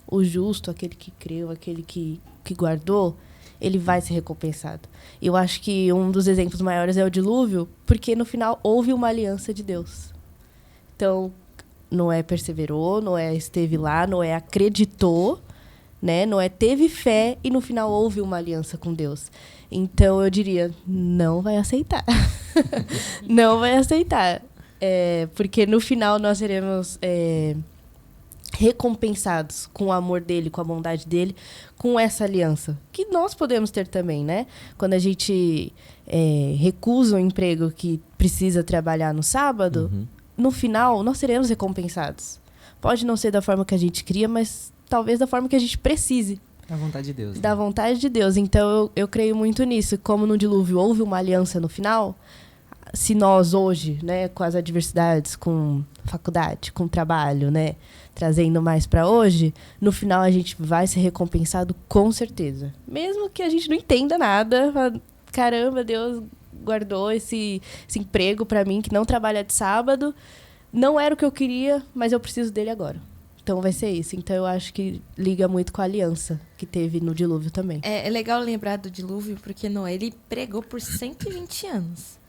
o justo, aquele que creu, aquele que guardou, ele vai ser recompensado. Eu acho que um dos exemplos maiores é o dilúvio, porque no final houve uma aliança de Deus. Então, Noé perseverou, Noé esteve lá, Noé acreditou, né? Noé teve fé e no final houve uma aliança com Deus. Então, eu diria, não vai aceitar. Não vai aceitar. Porque no final nós seremos recompensados com o amor dele, com a bondade dele, com essa aliança. Que nós podemos ter também, né? Quando a gente recusa um emprego que precisa trabalhar no sábado, no final nós seremos recompensados. Pode não ser da forma que a gente cria, mas talvez da forma que a gente precise. Da vontade de Deus. Da vontade de Deus. Então, eu creio muito nisso. Como no dilúvio houve uma aliança no final, se nós hoje, né, com as adversidades, com faculdade, com trabalho, né, trazendo mais para hoje, no final a gente vai ser recompensado com certeza. Mesmo que a gente não entenda nada, caramba, Deus guardou esse emprego para mim, que não trabalha de sábado, não era o que eu queria, mas eu preciso dele agora. Então vai ser isso. Então eu acho que liga muito com a aliança que teve no dilúvio também. É legal lembrar do dilúvio, porque Noé, ele pregou por 120 anos.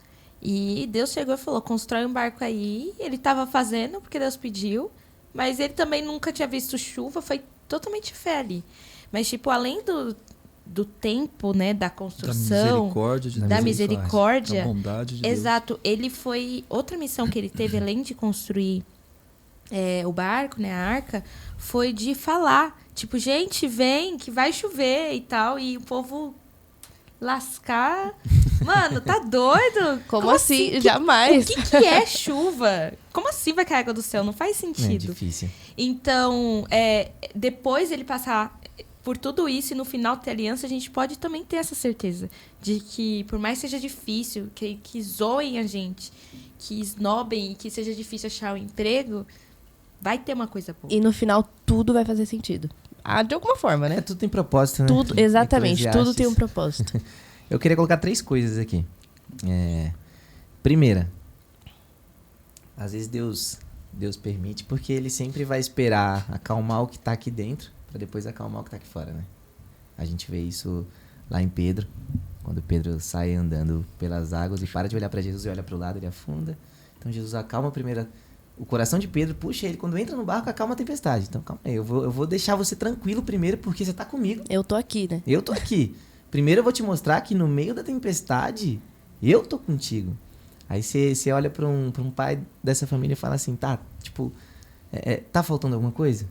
E Deus chegou e falou, constrói um barco aí. Ele estava fazendo porque Deus pediu, mas ele também nunca tinha visto chuva, foi totalmente fé ali. Mas, tipo, além do tempo, né, da construção, da misericórdia, da bondade de Deus. Exato. Ele foi... Outra missão que ele teve, além de construir o barco, né, a arca, foi de falar. Tipo, gente, vem, que vai chover e tal. E o povo lascar... Mano, tá doido? Como assim? Jamais. O que é chuva? Como assim vai cair água do céu? Não faz sentido. É difícil. Então, depois ele passar por tudo isso e no final ter aliança, a gente pode também ter essa certeza de que, por mais que seja difícil, que zoem a gente, que esnobem e que seja difícil achar um emprego, vai ter uma coisa boa. E no final, tudo vai fazer sentido. De alguma forma, né? Tudo tem propósito, né? Tudo, exatamente. Tudo tem um propósito. Eu queria colocar 3 coisas aqui. Primeira, às vezes Deus permite, porque ele sempre vai esperar acalmar o que está aqui dentro, para depois acalmar o que está aqui fora, né? A gente vê isso lá em Pedro, quando Pedro sai andando pelas águas e para de olhar para Jesus e olha para o lado, ele afunda. Então Jesus acalma primeiro o coração de Pedro, puxa ele, quando entra no barco, acalma a tempestade. Então calma aí, eu vou deixar você tranquilo primeiro, porque você está comigo. Eu tô aqui, né? Eu tô aqui. Primeiro eu vou te mostrar que no meio da tempestade, eu tô contigo. Aí você olha pra um pai dessa família e fala assim, tá, tipo, tá faltando alguma coisa?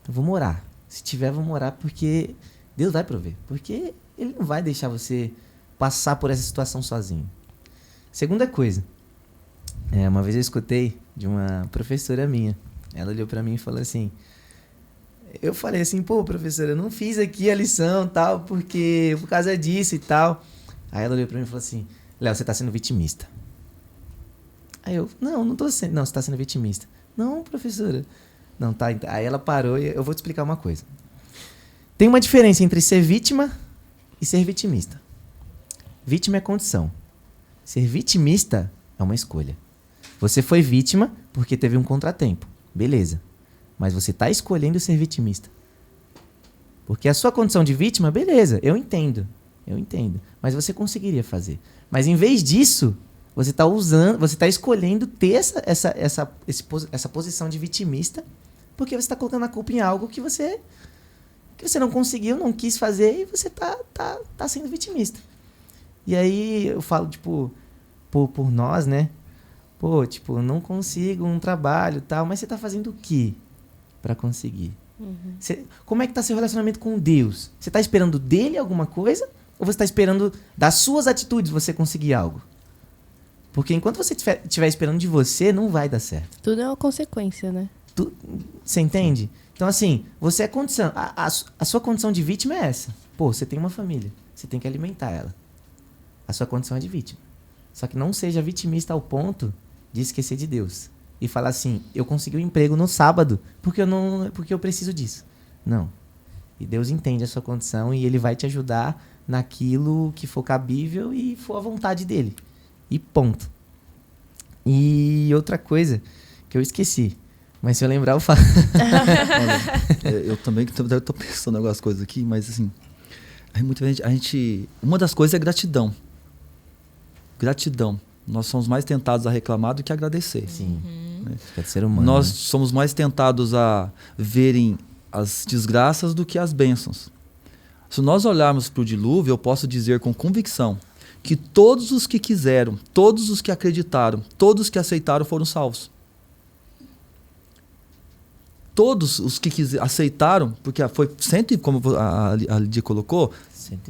Então vamos orar. Se tiver, vamos orar, porque Deus vai prover. Porque Ele não vai deixar você passar por essa situação sozinho. Segunda coisa, uma vez eu escutei de uma professora minha. Ela olhou pra mim e falou assim... Eu falei assim, pô, professora, eu não fiz aqui a lição, tal, porque por causa disso e tal. Aí ela olhou pra mim e falou assim, Léo, você tá sendo vitimista. Aí eu, não tô sendo, não, você tá sendo vitimista. Não, professora. Não, tá, aí ela parou e eu vou te explicar uma coisa. Tem uma diferença entre ser vítima e ser vitimista. Vítima é condição. Ser vitimista é uma escolha. Você foi vítima porque teve um contratempo. Beleza. Mas você está escolhendo ser vitimista. Porque a sua condição de vítima, beleza, eu entendo. Mas você conseguiria fazer. Mas em vez disso, você está escolhendo ter essa posição de vitimista, porque você está colocando a culpa em algo que você não conseguiu, não quis fazer, e você tá sendo vitimista. E aí eu falo, tipo, por nós, né? Pô, tipo, não consigo um trabalho e tal, mas você tá fazendo o quê para conseguir? Como é que tá seu relacionamento com Deus? Você tá esperando dele alguma coisa? Ou você tá esperando das suas atitudes você conseguir algo? Porque enquanto você estiver esperando de você, não vai dar certo. Tudo é uma consequência, né? Você entende? Então, assim, você é condição. A sua condição de vítima é essa. Pô, você tem uma família. Você tem que alimentar ela. A sua condição é de vítima. Só que não seja vitimista ao ponto de esquecer de Deus. E falar assim, eu consegui um emprego no sábado porque eu preciso disso. Não. E Deus entende a sua condição e Ele vai te ajudar naquilo que for cabível e for a vontade dele. E ponto. E outra coisa que eu esqueci, mas se eu lembrar eu falo. Olha, eu também estou pensando em algumas coisas aqui, mas assim, muita gente, uma das coisas é gratidão. Gratidão. Nós somos mais tentados a reclamar do que a agradecer. Sim. Né? É do ser humano. Nós né? somos mais tentados a verem as desgraças do que as bênçãos. Se nós olharmos para o dilúvio, eu posso dizer com convicção que todos os que quiseram, todos os que acreditaram, todos os que aceitaram foram salvos. Todos os que aceitaram, porque foi como a Lidia colocou,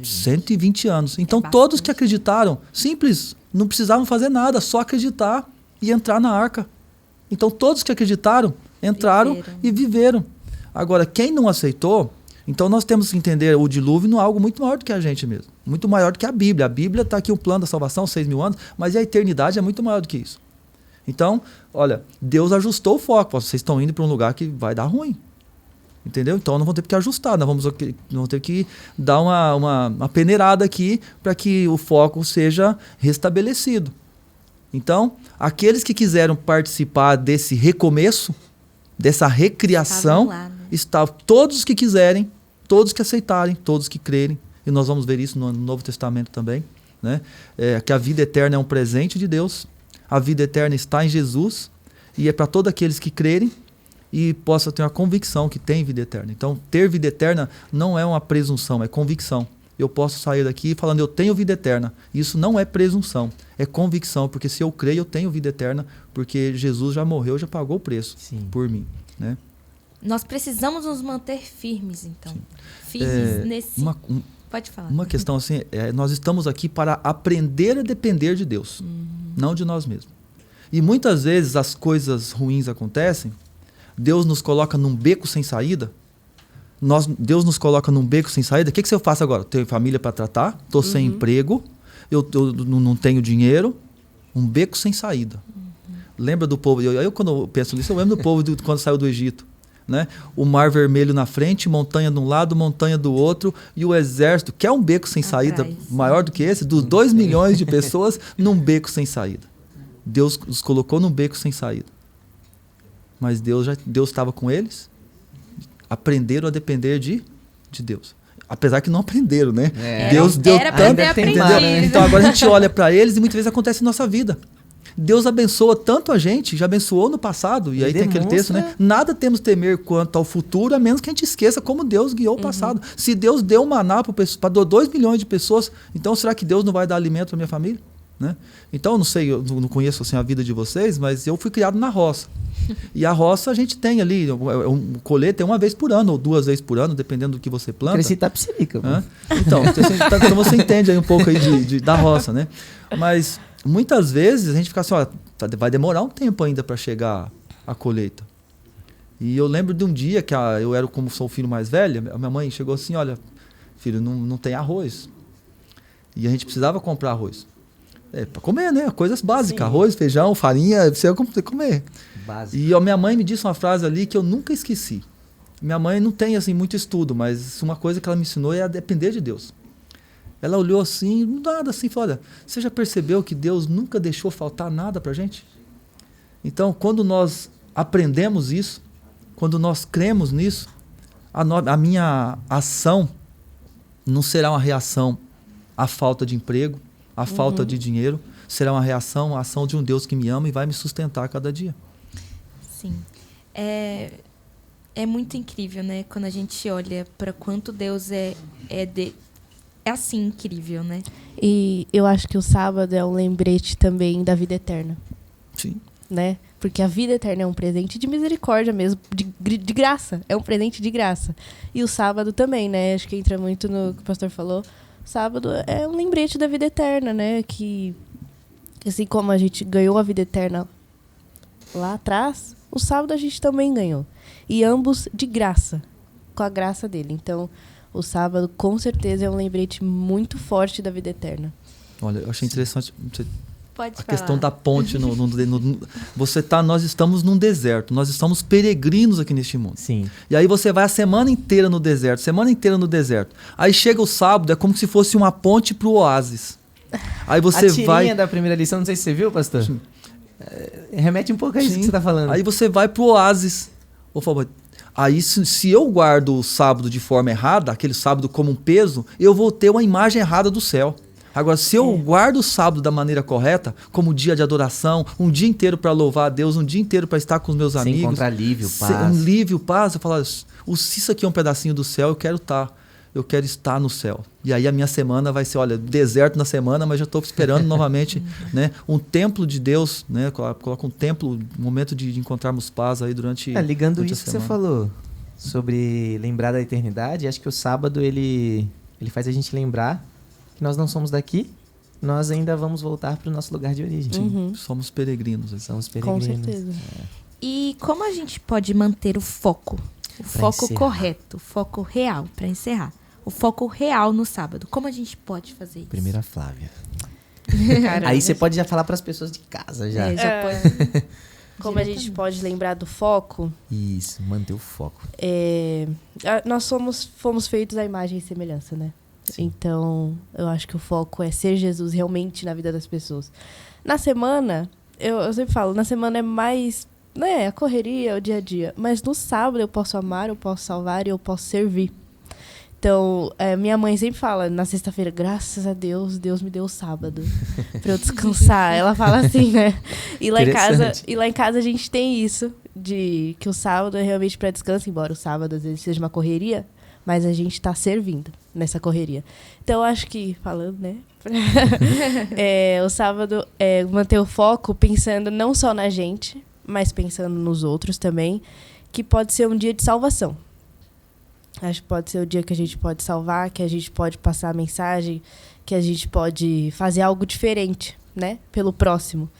120 anos. Então todos que acreditaram, simples, não precisavam fazer nada, só acreditar e entrar na arca. Então todos que acreditaram, entraram e viveram. Agora, quem não aceitou, então nós temos que entender o dilúvio não é algo muito maior do que a gente mesmo. Muito maior do que a Bíblia. A Bíblia está aqui o plano da salvação, 6.000 anos, mas a eternidade é muito maior do que isso. Então, olha, Deus ajustou o foco. Vocês estão indo para um lugar que vai dar ruim. Entendeu? Então nós vamos ter que ajustar, nós vamos ter que dar uma peneirada aqui para que o foco seja restabelecido. Então, aqueles que quiseram participar desse recomeço, dessa recriação, lá, né? Todos que quiserem, todos que aceitarem, todos que crerem, e nós vamos ver isso no Novo Testamento também, né? Que a vida eterna é um presente de Deus, a vida eterna está em Jesus, e é para todos aqueles que crerem e possam ter uma convicção que tem vida eterna. Então, ter vida eterna não é uma presunção, é convicção. Eu posso sair daqui falando, eu tenho vida eterna. Isso não é presunção, é convicção, porque se eu creio, eu tenho vida eterna, porque Jesus já morreu, já pagou o preço por mim, né? Nós precisamos nos manter firmes, então. Firmes nesse... Pode falar. Uma questão assim, nós estamos aqui para aprender a depender de Deus, não de nós mesmos. E muitas vezes as coisas ruins acontecem, Deus nos coloca num beco sem saída. Deus nos coloca num beco sem saída. O que eu faço agora? Tenho família para tratar, estou sem emprego, eu não tenho dinheiro, um beco sem saída. Lembra do povo? Quando eu penso nisso, eu lembro do povo quando saiu do Egito. Né? O mar vermelho na frente, montanha de um lado, montanha do outro, e o exército, que é um beco sem saída maior do que esse, dos 2 milhões de pessoas, num beco sem saída. Deus os colocou num beco sem saída. Mas Deus estava com eles, aprenderam a depender de Deus. Apesar que não aprenderam, né? Deus deu tanto, entendeu? Então agora a gente olha para eles e muitas vezes acontece em nossa vida. Deus abençoa tanto a gente, já abençoou no passado, e aí tem aquele texto, né? Nada temos temer quanto ao futuro, a menos que a gente esqueça como Deus guiou o passado. Se Deus deu maná para 2 milhões de pessoas, então será que Deus não vai dar alimento para minha família? Né? Então, eu não sei, eu não conheço assim, a vida de vocês, mas eu fui criado na roça. E a roça a gente tem ali, o colheita é uma vez por ano, ou 2 vezes por ano, dependendo do que você planta. Cresci Itapecerica. Então você entende aí um pouco aí da roça, né? Mas muitas vezes a gente fica assim, ó, vai demorar um tempo ainda para chegar a colheita. E eu lembro de um dia que eu era, como sou o filho mais velho, a minha mãe chegou assim, olha, filho, não tem arroz. E a gente precisava comprar arroz. Para comer, né? Coisas básicas. Sim. Arroz, feijão, farinha, precisa comer. Básico. E a minha mãe me disse uma frase ali que eu nunca esqueci. Minha mãe não tem assim muito estudo, mas uma coisa que ela me ensinou é a depender de Deus. Ela olhou assim, nada assim, falou, olha, você já percebeu que Deus nunca deixou faltar nada pra gente? Então, quando nós aprendemos isso, quando nós cremos nisso, a minha ação não será uma reação à falta de emprego, à falta de dinheiro, será uma reação à ação de um Deus que me ama e vai me sustentar a cada dia. Sim. É muito incrível, né? Quando a gente olha para quanto Deus é assim incrível, né? E eu acho que o sábado é um lembrete também da vida eterna. Sim. Né? Porque a vida eterna é um presente de misericórdia mesmo, de graça. É um presente de graça. E o sábado também, né? Acho que entra muito no que o pastor falou. Sábado é um lembrete da vida eterna, né? Que assim como a gente ganhou a vida eterna lá atrás, o sábado a gente também ganhou. E ambos de graça, com a graça dele. Então, o sábado com certeza é um lembrete muito forte da vida eterna. Olha, eu achei interessante, Pode A falar. questão da ponte. Nós estamos num deserto. Nós estamos peregrinos aqui neste mundo. Sim. E aí você vai a semana inteira no deserto. Aí chega o sábado, é como se fosse uma ponte pro oásis. Aí você a tirinha vai... da primeira lição, não sei se você viu, pastor. Remete um pouco a isso Sim. que você tá falando. Aí você vai pro oásis. Ô, favor. Aí se eu guardo o sábado de forma errada, aquele sábado como um peso, eu vou ter uma imagem errada do céu. Agora, se eu guardo o sábado da maneira correta, como dia de adoração, um dia inteiro para louvar a Deus, um dia inteiro para estar com os meus Sem amigos. encontrar alívio, paz. Um alívio, paz. Eu falo, se isso aqui é um pedacinho do céu, eu quero estar no céu. E aí a minha semana vai ser, olha, deserto na semana, mas já estou esperando novamente, né, um templo de Deus, né, coloca um templo, um momento de encontrarmos paz aí durante Ligando durante a isso que você semana. falou sobre lembrar da eternidade, acho que o sábado ele faz a gente lembrar que nós não somos daqui, nós ainda vamos voltar para o nosso lugar de origem. Uhum. Somos peregrinos. Assim. Somos Com peregrinos. certeza. E como a gente pode manter o foco? O foco encerrar. correto, o foco real, para encerrar. O foco real no sábado. Como a gente pode fazer isso? Primeiro a Flávia. Caramba. Aí você pode já falar para as pessoas de casa já. Já pode. Como a gente pode lembrar do foco, Isso, manter o foco. nós fomos feitos à imagem e semelhança, né? Sim. Então, eu acho que o foco é ser Jesus realmente na vida das pessoas. Na semana, eu sempre falo, na semana é mais, né, a correria, o dia a dia. Mas no sábado eu posso amar, eu posso salvar e eu posso servir. Então, minha mãe sempre fala, na sexta-feira, graças a Deus, Deus me deu o sábado pra eu descansar. Ela fala assim, né? E lá em casa a gente tem isso, de que o sábado é realmente para descanso, embora o sábado às vezes seja uma correria, mas a gente tá servindo nessa correria. Então, eu acho que, falando, né? O sábado é manter o foco pensando não só na gente, mas pensando nos outros também, que pode ser um dia de salvação. Acho que pode ser o dia que a gente pode salvar, que a gente pode passar a mensagem, que a gente pode fazer algo diferente, né? Pelo próximo.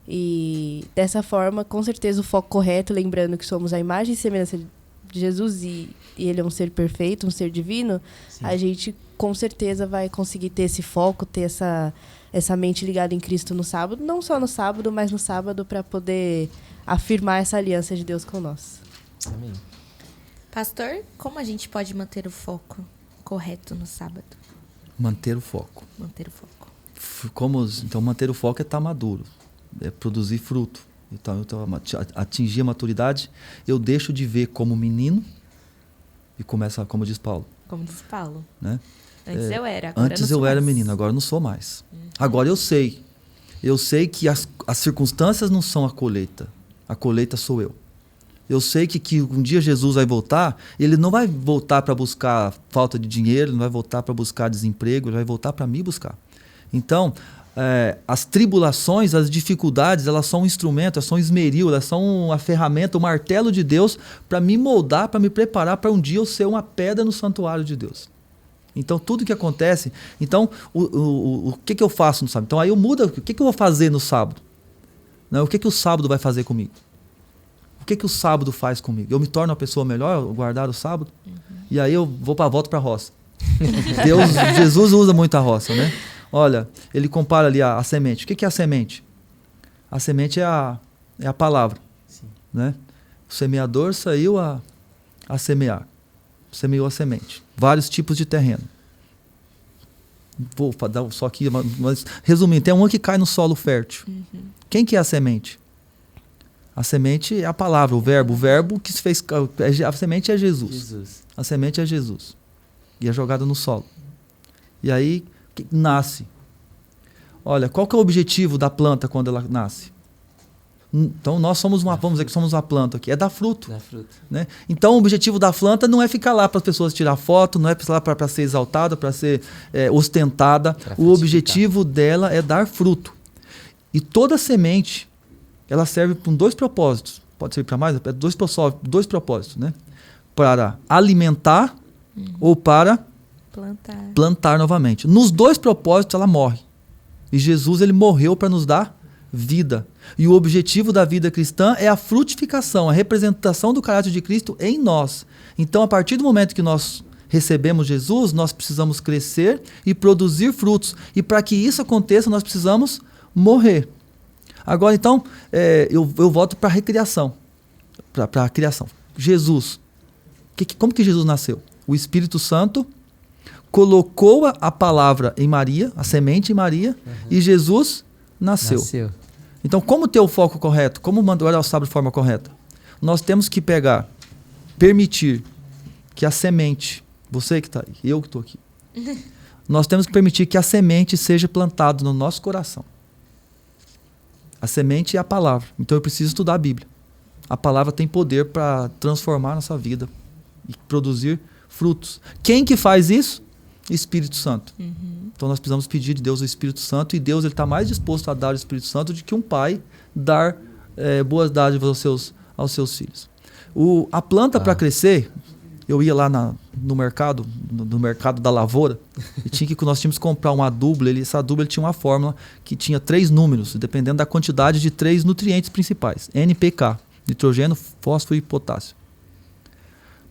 E dessa forma, com certeza, o foco correto, lembrando que somos a imagem e semelhança de Jesus e ele é um ser perfeito, um ser divino, Sim. a gente com certeza vai conseguir ter esse foco, ter essa mente ligada em Cristo no sábado, não só no sábado, mas no sábado para poder afirmar essa aliança de Deus com nós. Amém. Pastor, como a gente pode manter o foco correto no sábado? Manter o foco. Manter o foco. Então, manter o foco é estar maduro, é produzir fruto. Então, atingir a maturidade, eu deixo de ver como menino e começo, como diz Paulo. Como diz Paulo. Né? Antes eu era, agora Antes não sou eu era mais. menino, agora eu não sou mais. Agora eu sei. Eu sei que as circunstâncias não são a colheita sou eu. Eu sei que um dia Jesus vai voltar, ele não vai voltar para buscar falta de dinheiro, não vai voltar para buscar desemprego, ele vai voltar para me buscar. Então, as tribulações, as dificuldades, elas são um instrumento, elas são um esmeril, elas são uma ferramenta, um martelo de Deus para me moldar, para me preparar para um dia eu ser uma pedra no santuário de Deus. Então, tudo que acontece... Então, o que eu faço no sábado? Então, aí eu mudo. O que eu vou fazer no sábado? Não, o que o sábado vai fazer comigo? O que o sábado faz comigo? Eu me torno uma pessoa melhor ao guardar o sábado? E aí eu volto para a roça. Jesus usa muito a roça, né? Olha, ele compara ali a semente. O que é a semente? A semente é a palavra. Sim. Né? O semeador saiu a semear. Semeou a semente. Vários tipos de terreno. Vou dar só aqui, mas resumindo, tem uma que cai no solo fértil. Quem que é a semente? A semente é a palavra, o verbo que se fez... A semente é Jesus. A semente é Jesus. E é jogada no solo. E aí nasce. Olha, qual que é o objetivo da planta quando ela nasce? Então nós somos vamos dizer que somos uma planta aqui, é dar fruto. Dá fruto. Né? Então o objetivo da planta não é ficar lá para as pessoas tirar foto, não é lá para ser exaltada, para ser ostentada. O objetivo dela é dar fruto. E toda semente, ela serve para dois propósitos. Pode servir para mais? Dois propósitos, né? Para alimentar ou para plantar novamente. Nos dois propósitos ela morre. E Jesus ele morreu para nos dar vida. E o objetivo da vida cristã é a frutificação, a representação do caráter de Cristo em nós. Então, a partir do momento que nós recebemos Jesus, nós precisamos crescer e produzir frutos. E para que isso aconteça, nós precisamos morrer. Agora, então, eu volto para a recriação, para a criação. Jesus, como que Jesus nasceu? O Espírito Santo colocou a palavra em Maria, a semente em Maria, e Jesus nasceu. Então, como ter o foco correto? Como mandar o sábado de forma correta? Nós temos que permitir que a semente, você que está aí, eu que estou aqui, nós temos que permitir que a semente seja plantada no nosso coração. A semente é a palavra. Então eu preciso estudar a Bíblia. A palavra tem poder para transformar a nossa vida e produzir frutos. Quem que faz isso? Espírito Santo. Então nós precisamos pedir de Deus o Espírito Santo, e Deus está mais disposto a dar o Espírito Santo do que um pai dar boas dádivas aos seus filhos. A planta para crescer, eu ia lá no mercado da lavoura, e nós tínhamos que comprar um adubo. Essa adubo tinha uma fórmula que tinha 3 números, dependendo da quantidade de 3 nutrientes principais. NPK, nitrogênio, fósforo e potássio.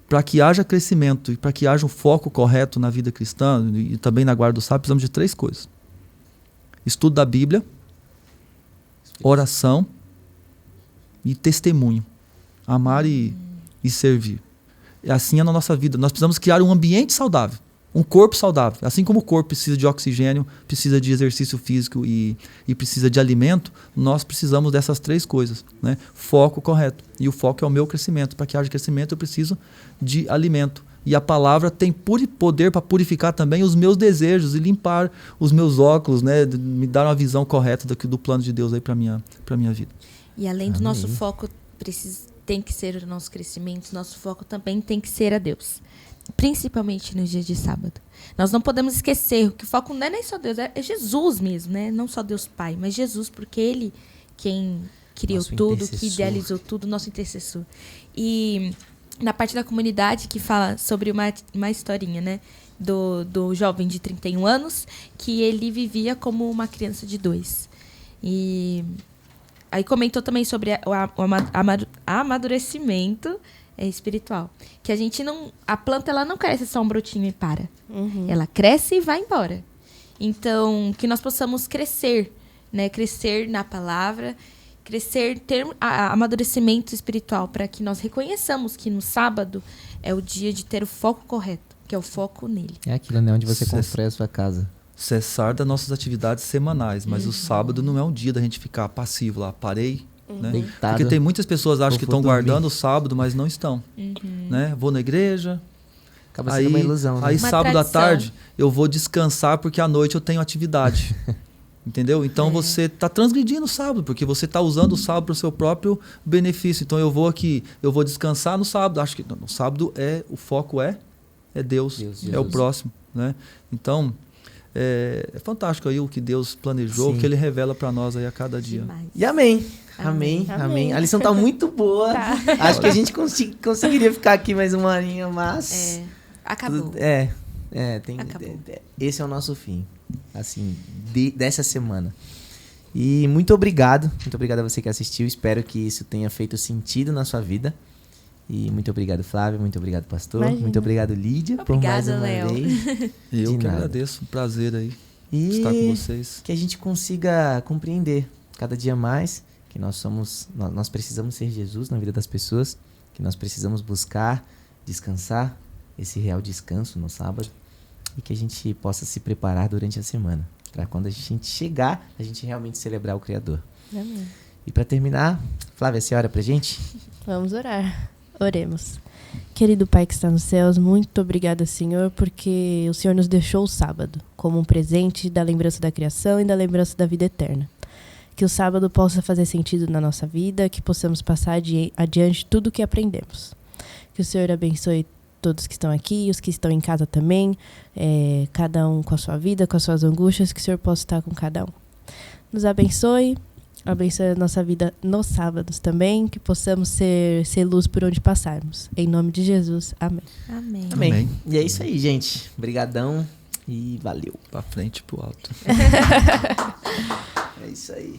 Para que haja crescimento e para que haja um foco correto na vida cristã e também na guarda do sábado, precisamos de 3 coisas. Estudo da Bíblia, oração e testemunho. Amar e servir. É assim na nossa vida. Nós precisamos criar um ambiente saudável, um corpo saudável. Assim como o corpo precisa de oxigênio, precisa de exercício físico e precisa de alimento, nós precisamos dessas 3 coisas, né? Foco correto. E o foco é o meu crescimento. Para que haja crescimento, eu preciso de alimento. E a palavra tem poder para purificar também os meus desejos e limpar os meus óculos, né? Me dar uma visão correta do plano de Deus aí para minha vida. E além do nosso foco tem que ser o nosso crescimento, nosso foco também tem que ser a Deus. Principalmente nos dias de sábado. Nós não podemos esquecer que o foco não é nem só Deus, é Jesus mesmo, né? Não só Deus Pai, mas Jesus, porque Ele quem criou Nosso tudo, que intercessor. idealizou tudo, nosso intercessor. E na parte da comunidade que fala sobre uma historinha, né? Do jovem de 31 anos, que ele vivia como uma criança de 2. E aí comentou também sobre o amadurecimento espiritual. Que a planta ela não cresce só um brotinho e para. Ela cresce e vai embora. Então, que nós possamos crescer, né? Crescer na palavra, ter amadurecimento espiritual, para que nós reconheçamos que no sábado é o dia de ter o foco correto, que é o foco nele. É aquilo, né? Onde você constrói a sua casa. Cessar das nossas atividades semanais, mas o sábado não é um dia da gente ficar passivo lá, parei, né? Deitado. Porque tem muitas pessoas que acham que estão dormir. guardando o sábado, mas não estão, né? Vou na igreja, Acaba sendo uma ilusão, né? aí Uma sábado tradição. à tarde eu vou descansar porque à noite eu tenho atividade. Entendeu? Então você está transgredindo o sábado, porque você está usando o sábado para o seu próprio benefício. Então eu vou descansar no sábado. Acho que no sábado o foco é Deus, é o próximo, né? Então é fantástico aí o que Deus planejou, Sim. o que Ele revela para nós aí a cada dia. Demais. E amém. Amém. Amém. A lição tá muito boa. Acho que a gente conseguiria ficar aqui mais uma horinha, mas... Acabou. Acabou. Esse é o nosso fim, assim, dessa semana. E muito obrigado a você que assistiu. Espero que isso tenha feito sentido na sua vida. E muito obrigado, Flávia. Muito obrigado, pastor. Imagina. Muito obrigado, Lídia, por mais Obrigada, uma Léo. vez. Eu De que nada. agradeço, um prazer aí E estar com vocês. que a gente consiga compreender cada dia mais que nós precisamos ser Jesus na vida das pessoas, que nós precisamos buscar, descansar, esse real descanso no sábado, e que a gente possa se preparar durante a semana, para quando a gente chegar, a gente realmente celebrar o Criador. Amém. E para terminar, Flávia, você ora pra gente? Vamos orar. Oremos. Querido Pai que está nos céus, muito obrigada, Senhor, porque o Senhor nos deixou o sábado como um presente da lembrança da criação e da lembrança da vida eterna. Que o sábado possa fazer sentido na nossa vida, que possamos passar adiante tudo o que aprendemos. Que o Senhor abençoe todos que estão aqui, os que estão em casa também, cada um com a sua vida, com as suas angústias, que o Senhor possa estar com cada um. Nos abençoe a nossa vida nos sábados também, que possamos ser luz por onde passarmos. Em nome de Jesus, amém. Amém. Amém. E é isso aí, gente. Obrigadão e valeu. Pra frente e pro alto. É isso aí.